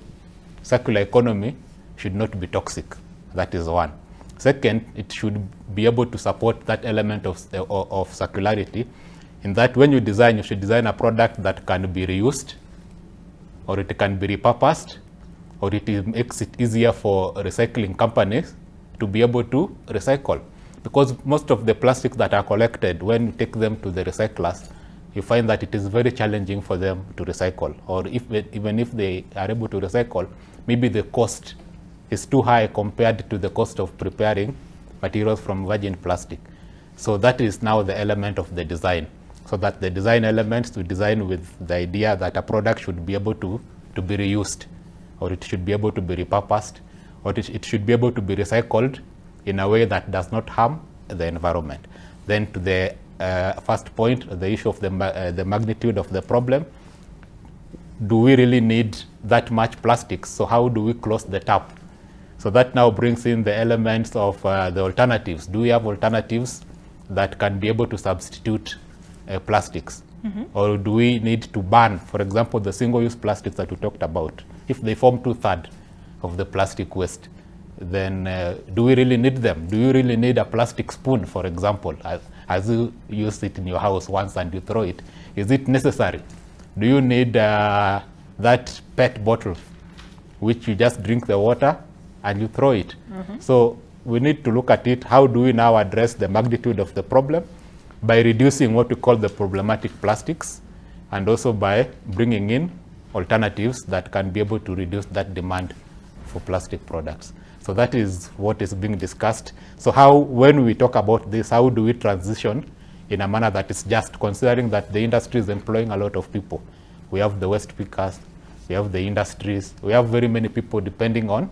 circular economy should not be toxic. That is one. Second, it should be able to support that element of circularity, in that when you design, you should design a product that can be reused, or it can be repurposed, or it makes it easier for recycling companies to be able to recycle. Because most of the plastics that are collected, when you take them to the recyclers, you find that it is very challenging for them to recycle. Or even if they are able to recycle, maybe the cost is too high compared to the cost of preparing materials from virgin plastic. So that is now the element of the design. So that the design elements to design with the idea that a product should be able to be reused, or it should be able to be repurposed, or it should be able to be recycled in a way that does not harm the environment. Then to the first point, the issue of the magnitude of the problem. Do we really need that much plastics? So how do we close the tap? So that now brings in the elements of the alternatives. Do we have alternatives that can be able to substitute plastics? Or do we need to ban, for example, the single-use plastics that we talked about? If they form 2/3 of the plastic waste, then do we really need them? Do you really need a plastic spoon, for example, as you use it in your house once and you throw it? Is it necessary? Do you need that PET bottle, which you just drink the water and you throw it? So we need to look at it. How do we now address the magnitude of the problem? By reducing what we call the problematic plastics, and also by bringing in alternatives that can be able to reduce that demand for plastic products. So that is what is being discussed. So how, when we talk about this, how do we transition in a manner that is just, considering that the industry is employing a lot of people? We have the waste pickers, we have the industries, we have very many people depending on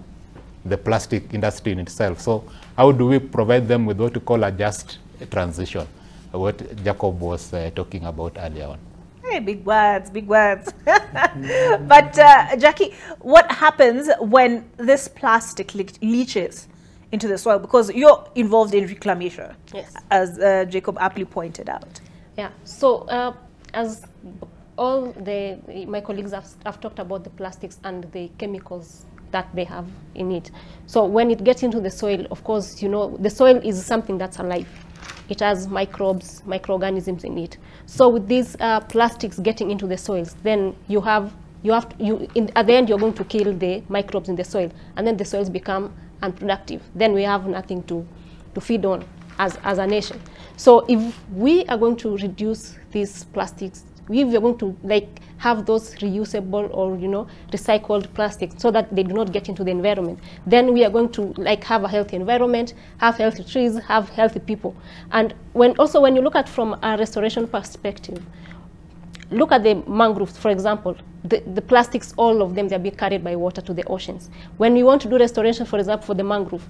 the plastic industry in itself. So how do we provide them with what we call a just transition, what Jacob was talking about earlier on? Hey, big words, big words. But Jackie, what happens when this plastic leaches into the soil? Because you're involved in reclamation, yes, as Jacob aptly pointed out. Yeah, so as all my colleagues have talked about the plastics and the chemicals that they have in it. So when it gets into the soil, of course, you know, the soil is something that's alive. It has microbes, microorganisms in it. So with these plastics getting into the soils, then at the end you're going to kill the microbes in the soil, and then the soils become unproductive. Then we have nothing to feed on as a nation. So if we are going to reduce these plastics, we are going to have those reusable or recycled plastics so that they do not get into the environment, then we are going to have a healthy environment, have healthy trees, have healthy people. And when you look at from a restoration perspective, look at the mangroves, for example. The plastics, all of them, they're being carried by water to the oceans. When you want to do restoration, for example, for the mangrove,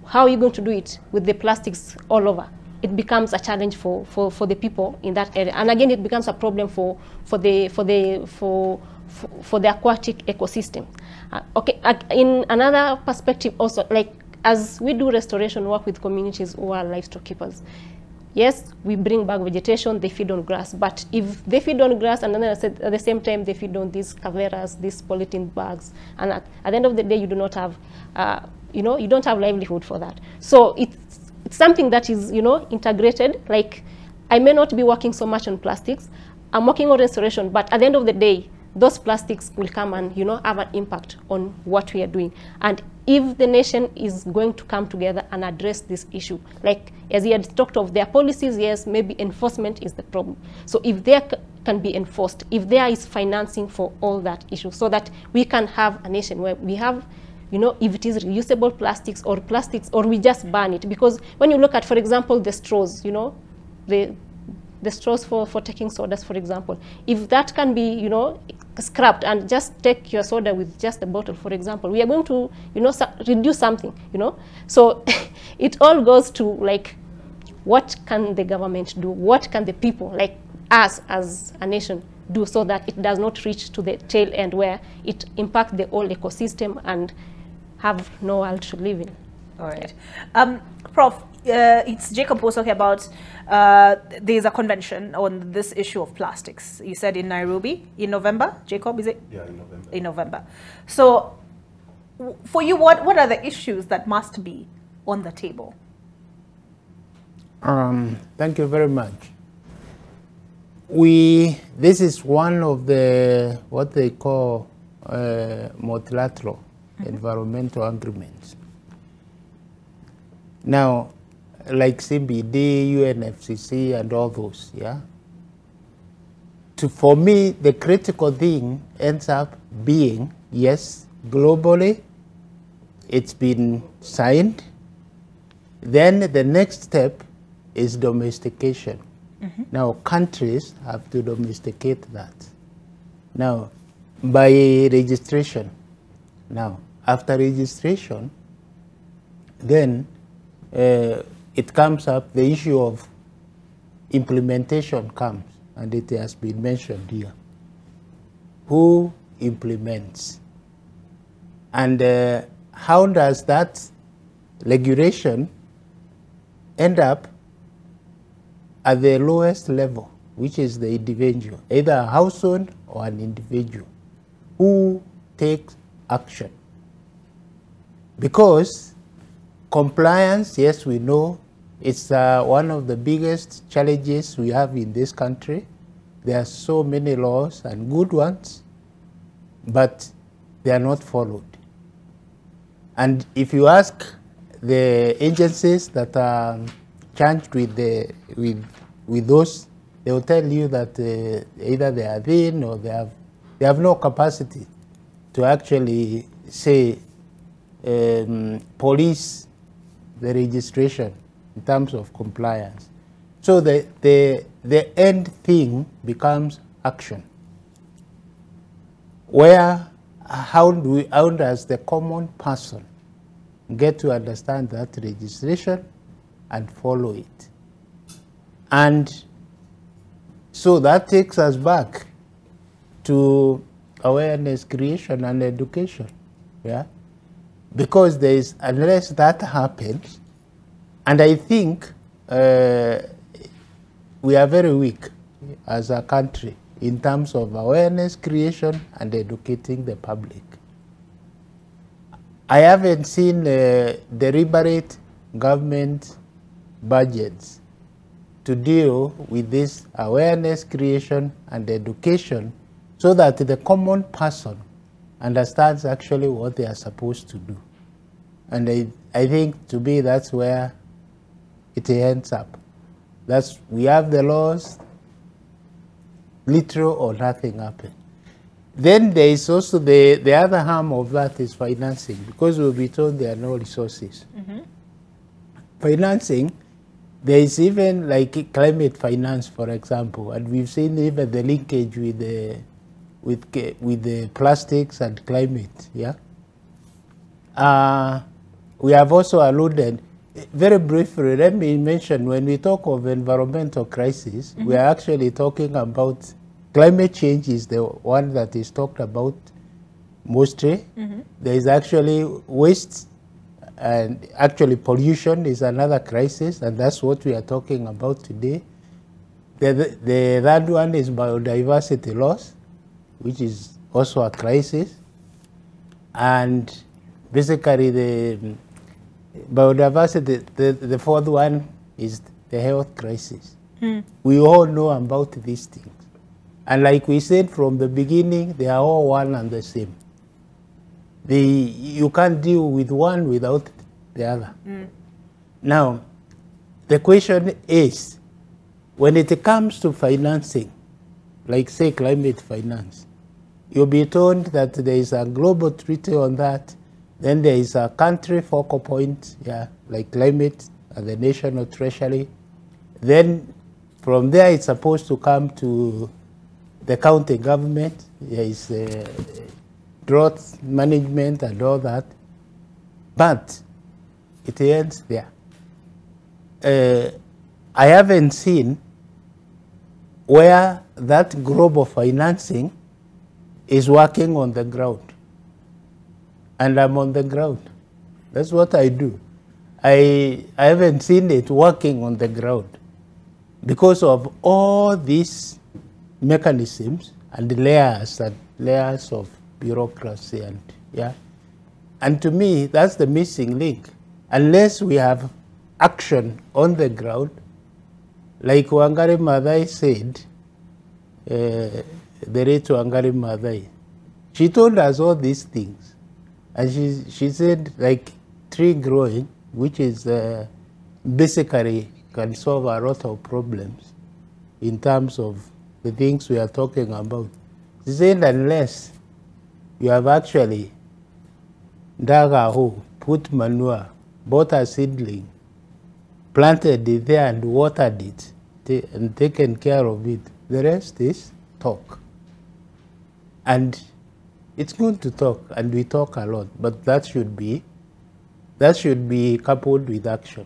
how are you going to do it with the plastics all over? It becomes a challenge for the people in that area, and again, it becomes a problem for the aquatic ecosystem. Okay, in another perspective, also, as we do restoration work with communities who are livestock keepers, yes, we bring back vegetation, they feed on grass, but if they feed on grass and then at the same time they feed on these caveras, these polythene bags, and at the end of the day, you do not have, you don't have livelihood for that. So it's something that is, integrated. I may not be working so much on plastics. I'm working on restoration, but at the end of the day, those plastics will come and, have an impact on what we are doing. And if the nation is going to come together and address this issue, as he had talked of their policies, yes, maybe enforcement is the problem. So if there can be enforced, if there is financing for all that issue, so that we can have a nation where we have, if it is reusable plastics, or we just burn it. Because when you look at, for example, the straws, the straws for taking sodas, for example, if that can be, scrapped and just take your soda with just a bottle, for example, we are going to, reduce something, So it all goes to, what can the government do? What can the people, us as a nation, do so that it does not reach to the tail end where it impacts the whole ecosystem and have no world to live in. All right. Prof, it's Jacob was talking about there's a convention on this issue of plastics. You said in Nairobi in November. Jacob, is it? Yeah, in November. In November. So for you, what are the issues that must be on the table? Thank you very much. This is one of the, what they call multilateral environmental agreements. Now, like CBD, UNFCCC, and all those, yeah? For me, the critical thing ends up being, yes, globally, it's been signed. Then the next step is domestication. Now, countries have to domesticate that. Now, by registration. Now, after registration, then it comes up, the issue of implementation comes, and it has been mentioned here. Who implements? And how does that regulation end up at the lowest level, which is the individual, either a household or an individual? Who takes action? Because Compliance, yes, we know. It's one of the biggest challenges we have in this country. There are so many laws and good ones, but they are not followed. And if you ask the agencies that are charged with those, they will tell you that either they are thin or they have no capacity to actually say police the registration in terms of compliance. So the end thing becomes action. How does the common person get to understand that registration and follow it? And so that takes us back to awareness creation and education, yeah? Because unless that happens, and I think we are very weak as a country in terms of awareness creation and educating the public. I haven't seen deliberate government budgets to deal with this awareness creation and education so that the common person understands actually what they are supposed to do. And I think to me that's where it ends up. We have the laws, little or nothing happens. Then there is also the other harm of that is financing, because we'll be told there are no resources. Financing, there is even like climate finance, for example, and we've seen even the linkage with the plastics and climate. Yeah. We have also alluded very briefly. Let me mention, when we talk of environmental crisis, we are actually talking about climate change is the one that is talked about mostly. There is actually waste, and actually pollution is another crisis, and that's what we are talking about today. The third one is biodiversity loss, which is also a crisis. And basically the biodiversity, the fourth one is the health crisis. We all know about these things. And like we said from the beginning, they are all one and the same. You can't deal with one without the other. Now, the question is, when it comes to financing, like say climate finance, you'll be told that there is a global treaty on that, then there is a country focal point, yeah, like climate and the national treasury. Then from there it's supposed to come to the county government. There is drought management and all that, but it ends there. I haven't seen where that global financing is working on the ground. And I'm on the ground. That's what I do. I haven't seen it working on the ground because of all these mechanisms and layers of bureaucracy, and yeah. And to me, that's the missing link. Unless we have action on the ground, like Wangari Maathai said, the late Wangari Maathai, she told us all these things. And she said, like, tree growing, which is basically can solve a lot of problems in terms of the things we are talking about. She said, unless you have actually dug a hole, put manure, bought a seedling, planted it there and watered it, and taken care of it, the rest is talk. And it's good to talk, and we talk a lot, but that should be coupled with action.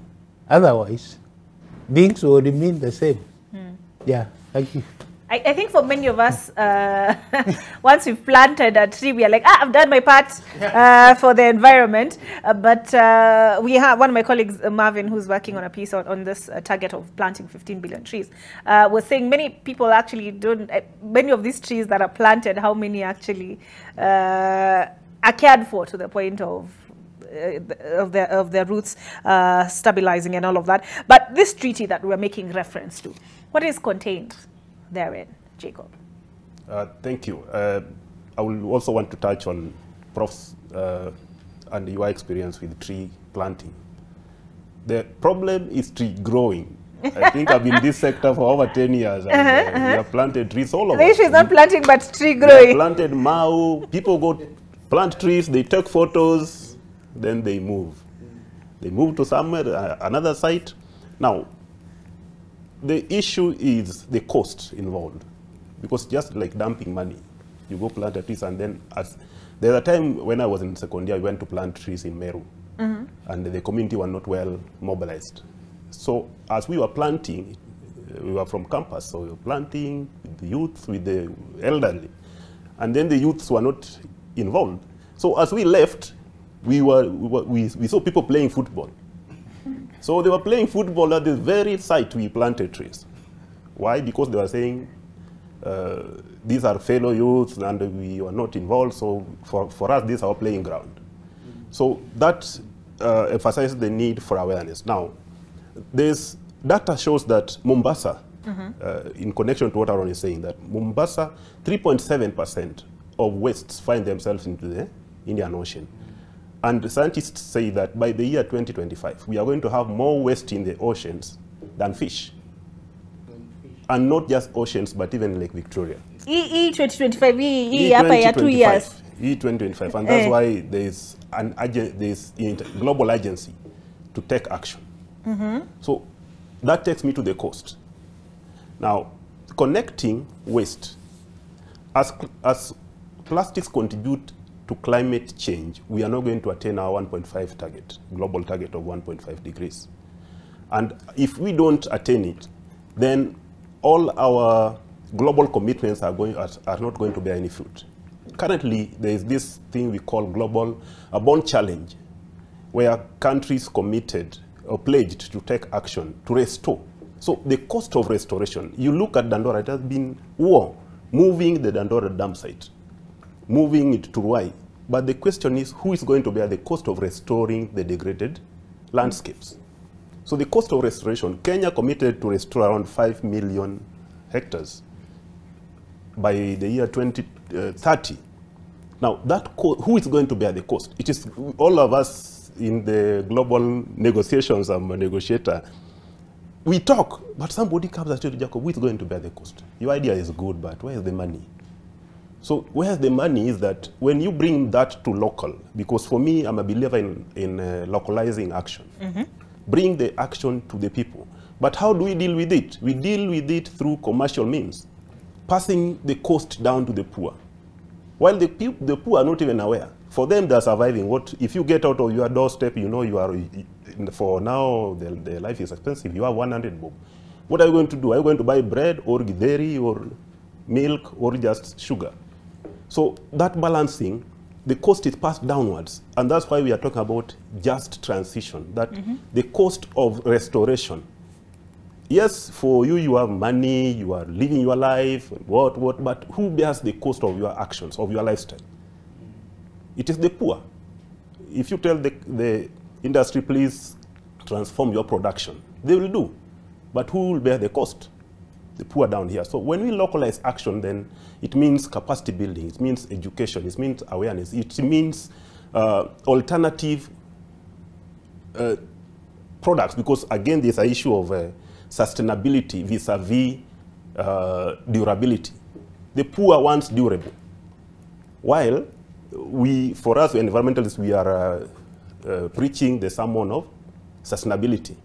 Otherwise, things will remain the same. Yeah, thank you. I think for many of us, once we've planted a tree, we are like, I've done my part for the environment. But we have one of my colleagues, Marvin, who's working on a piece on this target of planting 15 billion trees, was saying many people actually don't, many of these trees that are planted, how many actually are cared for to the point of their roots stabilizing and all of that. But this treaty that we're making reference to, what is contained therein, Jacob? Thank you. I will also want to touch on Prof's and your experience with tree planting. The problem is tree growing. I think I've been in this sector for over 10 years. And, we have planted trees all over. The issue is not planting, but tree We growing. have planted mau. People go plant trees, they take photos, then they move. They move to somewhere, another site. Now, the issue is the cost involved. Because just like dumping money, you go plant a trees and then, there's a time when I was in second year, I went to plant trees in Meru. And the community were not well mobilized. So as we were planting, we were from campus, so we were planting with the youth, with the elderly. And then the youths were not involved. So as we left, we saw people playing football. So they were playing football at the very site we planted trees. Why? Because they were saying, these are fellow youths and we were not involved, so for us, this is our playing ground. So that emphasizes the need for awareness. Now, there's data shows that Mombasa, in connection to what Aaron is saying, that Mombasa, 3.7% of wastes find themselves into the Indian Ocean. And scientists say that by the year 2025, we are going to have more waste in the oceans than fish. And not just oceans, but even Lake Victoria. E2025, hapa ya 2 years. E2025, and that's why there's global agency to take action. So that takes me to the cost. Now, connecting waste, as plastics contribute to climate change, we are not going to attain our 1.5 target, global target of 1.5 degrees. And if we don't attain it, then all our global commitments are not going to bear any fruit. Currently, there is this thing we call global bond challenge, where countries committed or pledged to take action to restore. So the cost of restoration, you look at Dandora, it has been war, moving the Dandora dam site, moving it to Ruai. But the question is, who is going to bear the cost of restoring the degraded landscapes? So the cost of restoration, Kenya committed to restore around 5 million hectares by the year 2030. Now, who is going to bear the cost? It is all of us in the global negotiations. I'm a negotiator. We talk, but somebody comes and says, Jacob, who is going to bear the cost? Your idea is good, but where is the money? So where the money is that when you bring that to local, because for me, I'm a believer in localizing action. Bring the action to the people. But how do we deal with it? We deal with it through commercial means, passing the cost down to the poor. While the poor are not even aware. For them, they're surviving. If you get out of your doorstep, you know you are, for now, the life is expensive. You have 100 bob. What are you going to do? Are you going to buy bread or githeri or milk or just sugar? So that balancing, the cost is passed downwards. And that's why we are talking about just transition, that the cost of restoration. Yes, for you, you have money, you are living your life, but who bears the cost of your actions, of your lifestyle? It is the poor. If you tell the industry, please transform your production, they will do. But who will bear the cost? The poor down here. So when we localize action, then it means capacity building, it means education, it means awareness, it means alternative products, because again, there's an issue of sustainability vis-a-vis durability. The poor wants durable. While for us environmentalists, we are preaching the sermon of sustainability,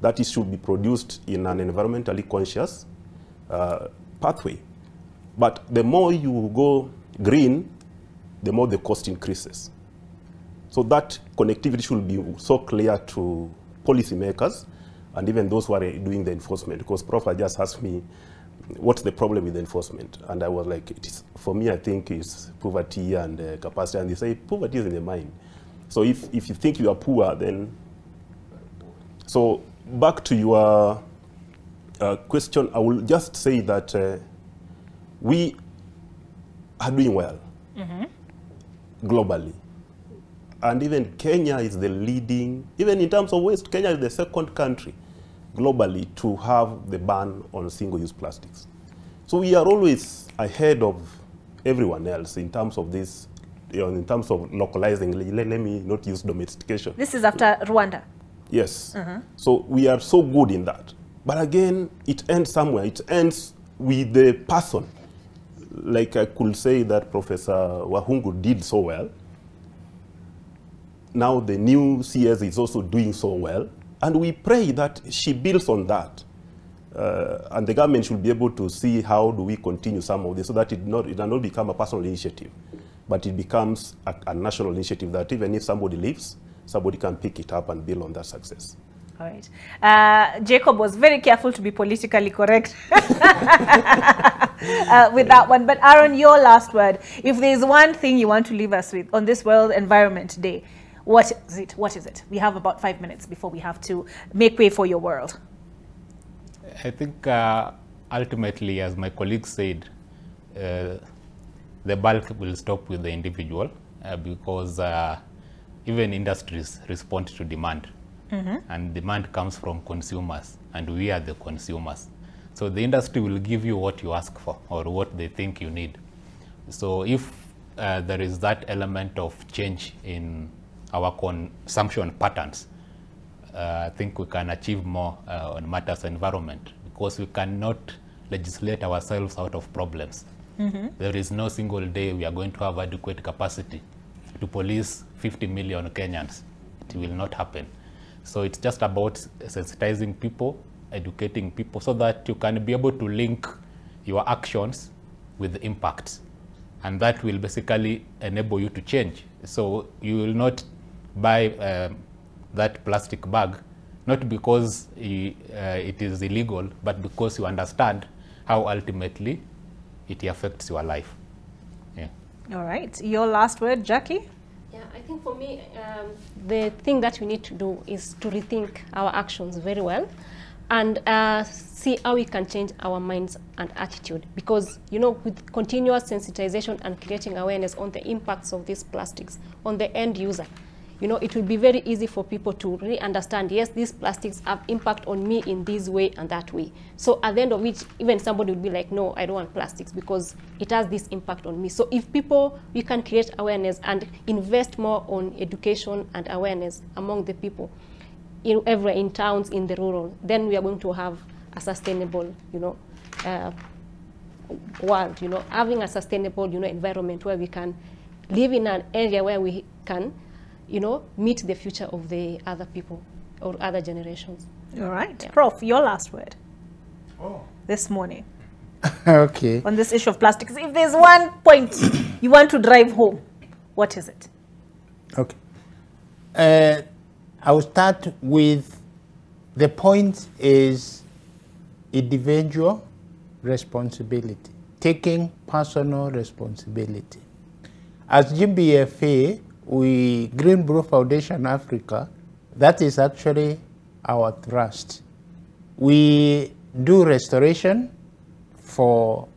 that it should be produced in an environmentally conscious pathway. But the more you go green, the more the cost increases. So that connectivity should be so clear to policymakers and even those who are doing the enforcement. Because Prof just asked me, what's the problem with enforcement? And I was like, for me, I think it's poverty and capacity. And they say, poverty is in the mind. So if you think you are poor, then... So back to your question, I will just say that we are doing well globally. And even Kenya is the leading, even in terms of waste, Kenya is the second country globally to have the ban on single-use plastics. So we are always ahead of everyone else in terms of this, in terms of localizing. Let me not use domestication. This is after Rwanda. Yes. So we are so good in that. But again, it ends somewhere. It ends with the person. Like I could say that Professor Wahungu did so well. Now the new CS is also doing so well. And we pray that she builds on that. And the government should be able to see how do we continue some of this so that it does not become a personal initiative, but it becomes a national initiative that even if somebody leaves, somebody can pick it up and build on that success. All right. Jacob was very careful to be politically correct with that one. But Aaron, your last word. If there is one thing you want to leave us with on this World Environment Day, what is it? What is it? We have about 5 minutes before we have to make way for your world. I think ultimately, as my colleague said, the bulk will stop with the individual because even industries respond to demand. And demand comes from consumers, and we are the consumers. So the industry will give you what you ask for or what they think you need. So if there is that element of change in our consumption patterns, I think we can achieve more on matters of environment, because we cannot legislate ourselves out of problems. There is no single day we are going to have adequate capacity to police 50 million Kenyans. It will not happen. So it's just about sensitizing people, educating people, so that you can be able to link your actions with the impacts. And that will basically enable you to change. So you will not buy that plastic bag, not because it is illegal, but because you understand how ultimately it affects your life. Yeah. All right. Your last word, Jackie? Yeah, I think for me, the thing that we need to do is to rethink our actions very well and see how we can change our minds and attitude. Because, you know, with continuous sensitization and creating awareness on the impacts of these plastics on the end user, you know, it will be very easy for people to really understand, yes, these plastics have impact on me in this way and that way. So at the end of which, even somebody would be like, no, I don't want plastics because it has this impact on me. So if people, we can create awareness and invest more on education and awareness among the people, everywhere in towns, in the rural, then we are going to have a sustainable, you know, world, you know, having a sustainable, you know, environment where we can live in an area where we can, you know, meet the future of the other people or other generations. All right. Yeah. Prof, your last word this morning. Okay. On this issue of plastics. If there's one point you want to drive home, what is it? Okay. I will start with the point is individual responsibility, taking personal responsibility. As GBFA, Greenbrew Foundation Africa, that is actually our thrust. We do restoration for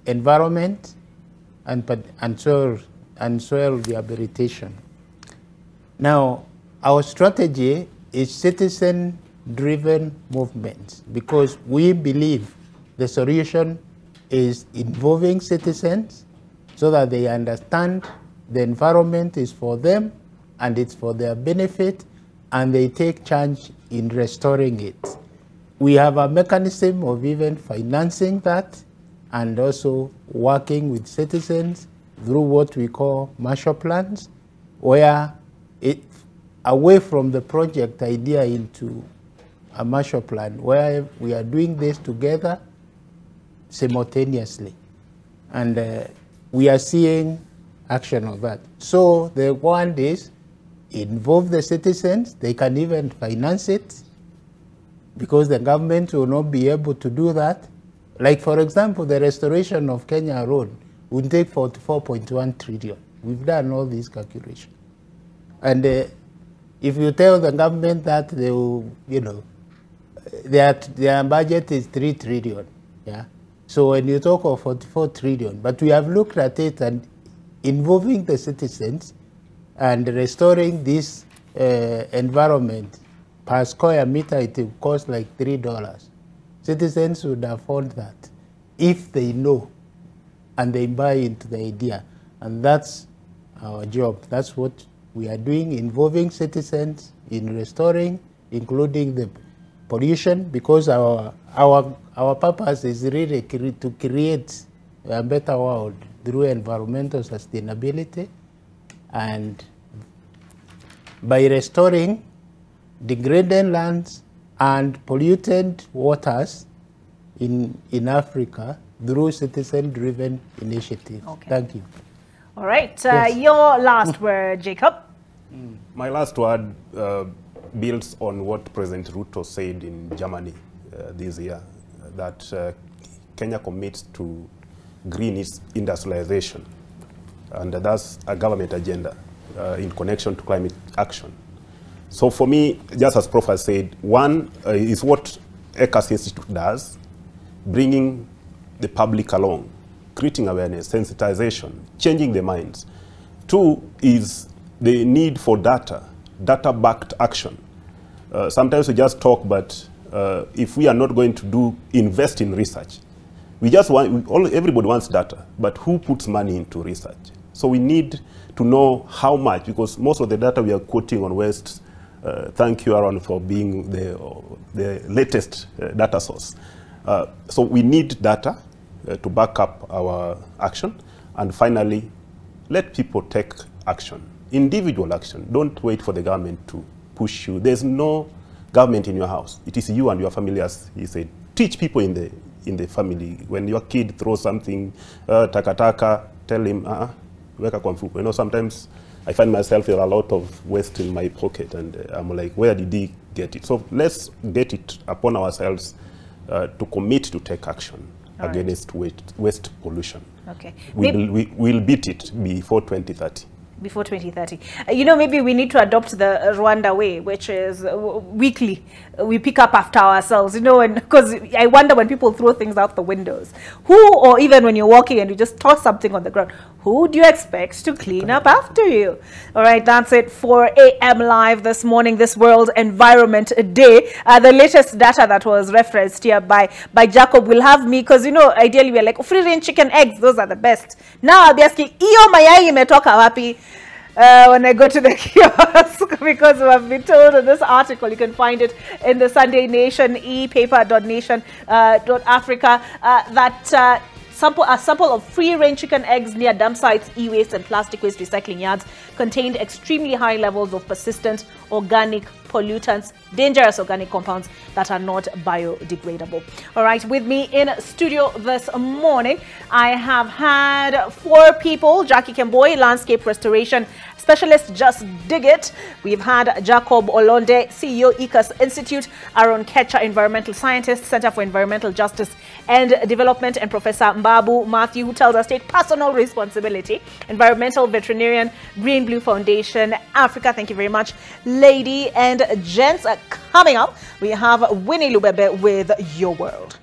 environment and soil rehabilitation. Now, our strategy is citizen-driven movements because we believe the solution is involving citizens so that they understand the environment is for them and it's for their benefit, and they take charge in restoring it. We have a mechanism of even financing that and also working with citizens through what we call Marshall plans, where away from the project idea into a Marshall plan, where we are doing this together simultaneously. And we are seeing action of that. So the one is involve the citizens. They can even finance it because the government will not be able to do that. Like, for example, the restoration of Kenya Road would take 44.1 trillion. We've done all these calculations. And if you tell the government that they will, you know, their budget is 3 trillion, yeah? So when you talk of 44 trillion, but we have looked at it and involving the citizens and restoring this environment per square meter, it will cost like $3. Citizens would afford that if they know and they buy into the idea. And that's our job. That's what we are doing, involving citizens in restoring, including the pollution, because our purpose is really to create a better world through environmental sustainability, and by restoring degraded lands and polluted waters in Africa through citizen-driven initiatives. Okay. Thank you. All right, Yes. your last word, Jacob. My last word builds on what President Ruto said in Germany this year, that Kenya commits to green industrialization, and that's a government agenda in connection to climate action. So for me, just as Prof has said, one is what ECAS Institute does, bringing the public along, creating awareness, sensitization, changing their minds. Two is the need for data-backed action. Sometimes we just talk, but if we are not going to invest in research, we just want, everybody wants data, but who puts money into research? So we need to know how much, because most of the data we are quoting on West, thank you, Aaron, for being the latest data source. So we need data to back up our action. And finally, let people take action, individual action. Don't wait for the government to push you. There's no government in your house. It is you and your family, as he said. Teach people in the family. When your kid throws something, taka, tell him, weka kwa mfuko. You know, sometimes I find myself there are a lot of waste in my pocket, and I'm like, where did he get it? So let's get it upon ourselves to commit to take action against waste pollution. Okay. We'll beat it before 2030. Before 2030. You know, maybe we need to adopt the Rwanda way, which is weekly. We pick up after ourselves, you know, and because I wonder when people throw things out the windows, or even when you're walking and you just toss something on the ground, who do you expect to clean up after you? All right, that's it for AM Live this morning, this World Environment Day. The latest data that was referenced here by Jacob will have me, because, you know, ideally we're like, free range chicken eggs, those are the best. Now I'll be asking, iyo mayai imetoka wapi? When I go to the kiosk, because we have been told in this article, you can find it in the Sunday Nation, epaper.nation.africa, that a sample of free-range chicken eggs near dump sites, e-waste and plastic waste recycling yards contained extremely high levels of persistent organic pollutants, dangerous organic compounds that are not biodegradable. All right, with me in studio this morning, I have had 4 people: Jackie Kemboi, landscape restoration specialist, Just Dig It. We've had Jacob Olonde, CEO, ECAS Institute, Aaron Ketcher, environmental scientist, Center for Environmental Justice and Development, and Professor Mbabu Matthew, who tells us take personal responsibility, environmental veterinarian, Green Blue Foundation Africa. Thank you very much, lady and gents. Coming up, we have Winnie Lubebe with Your World.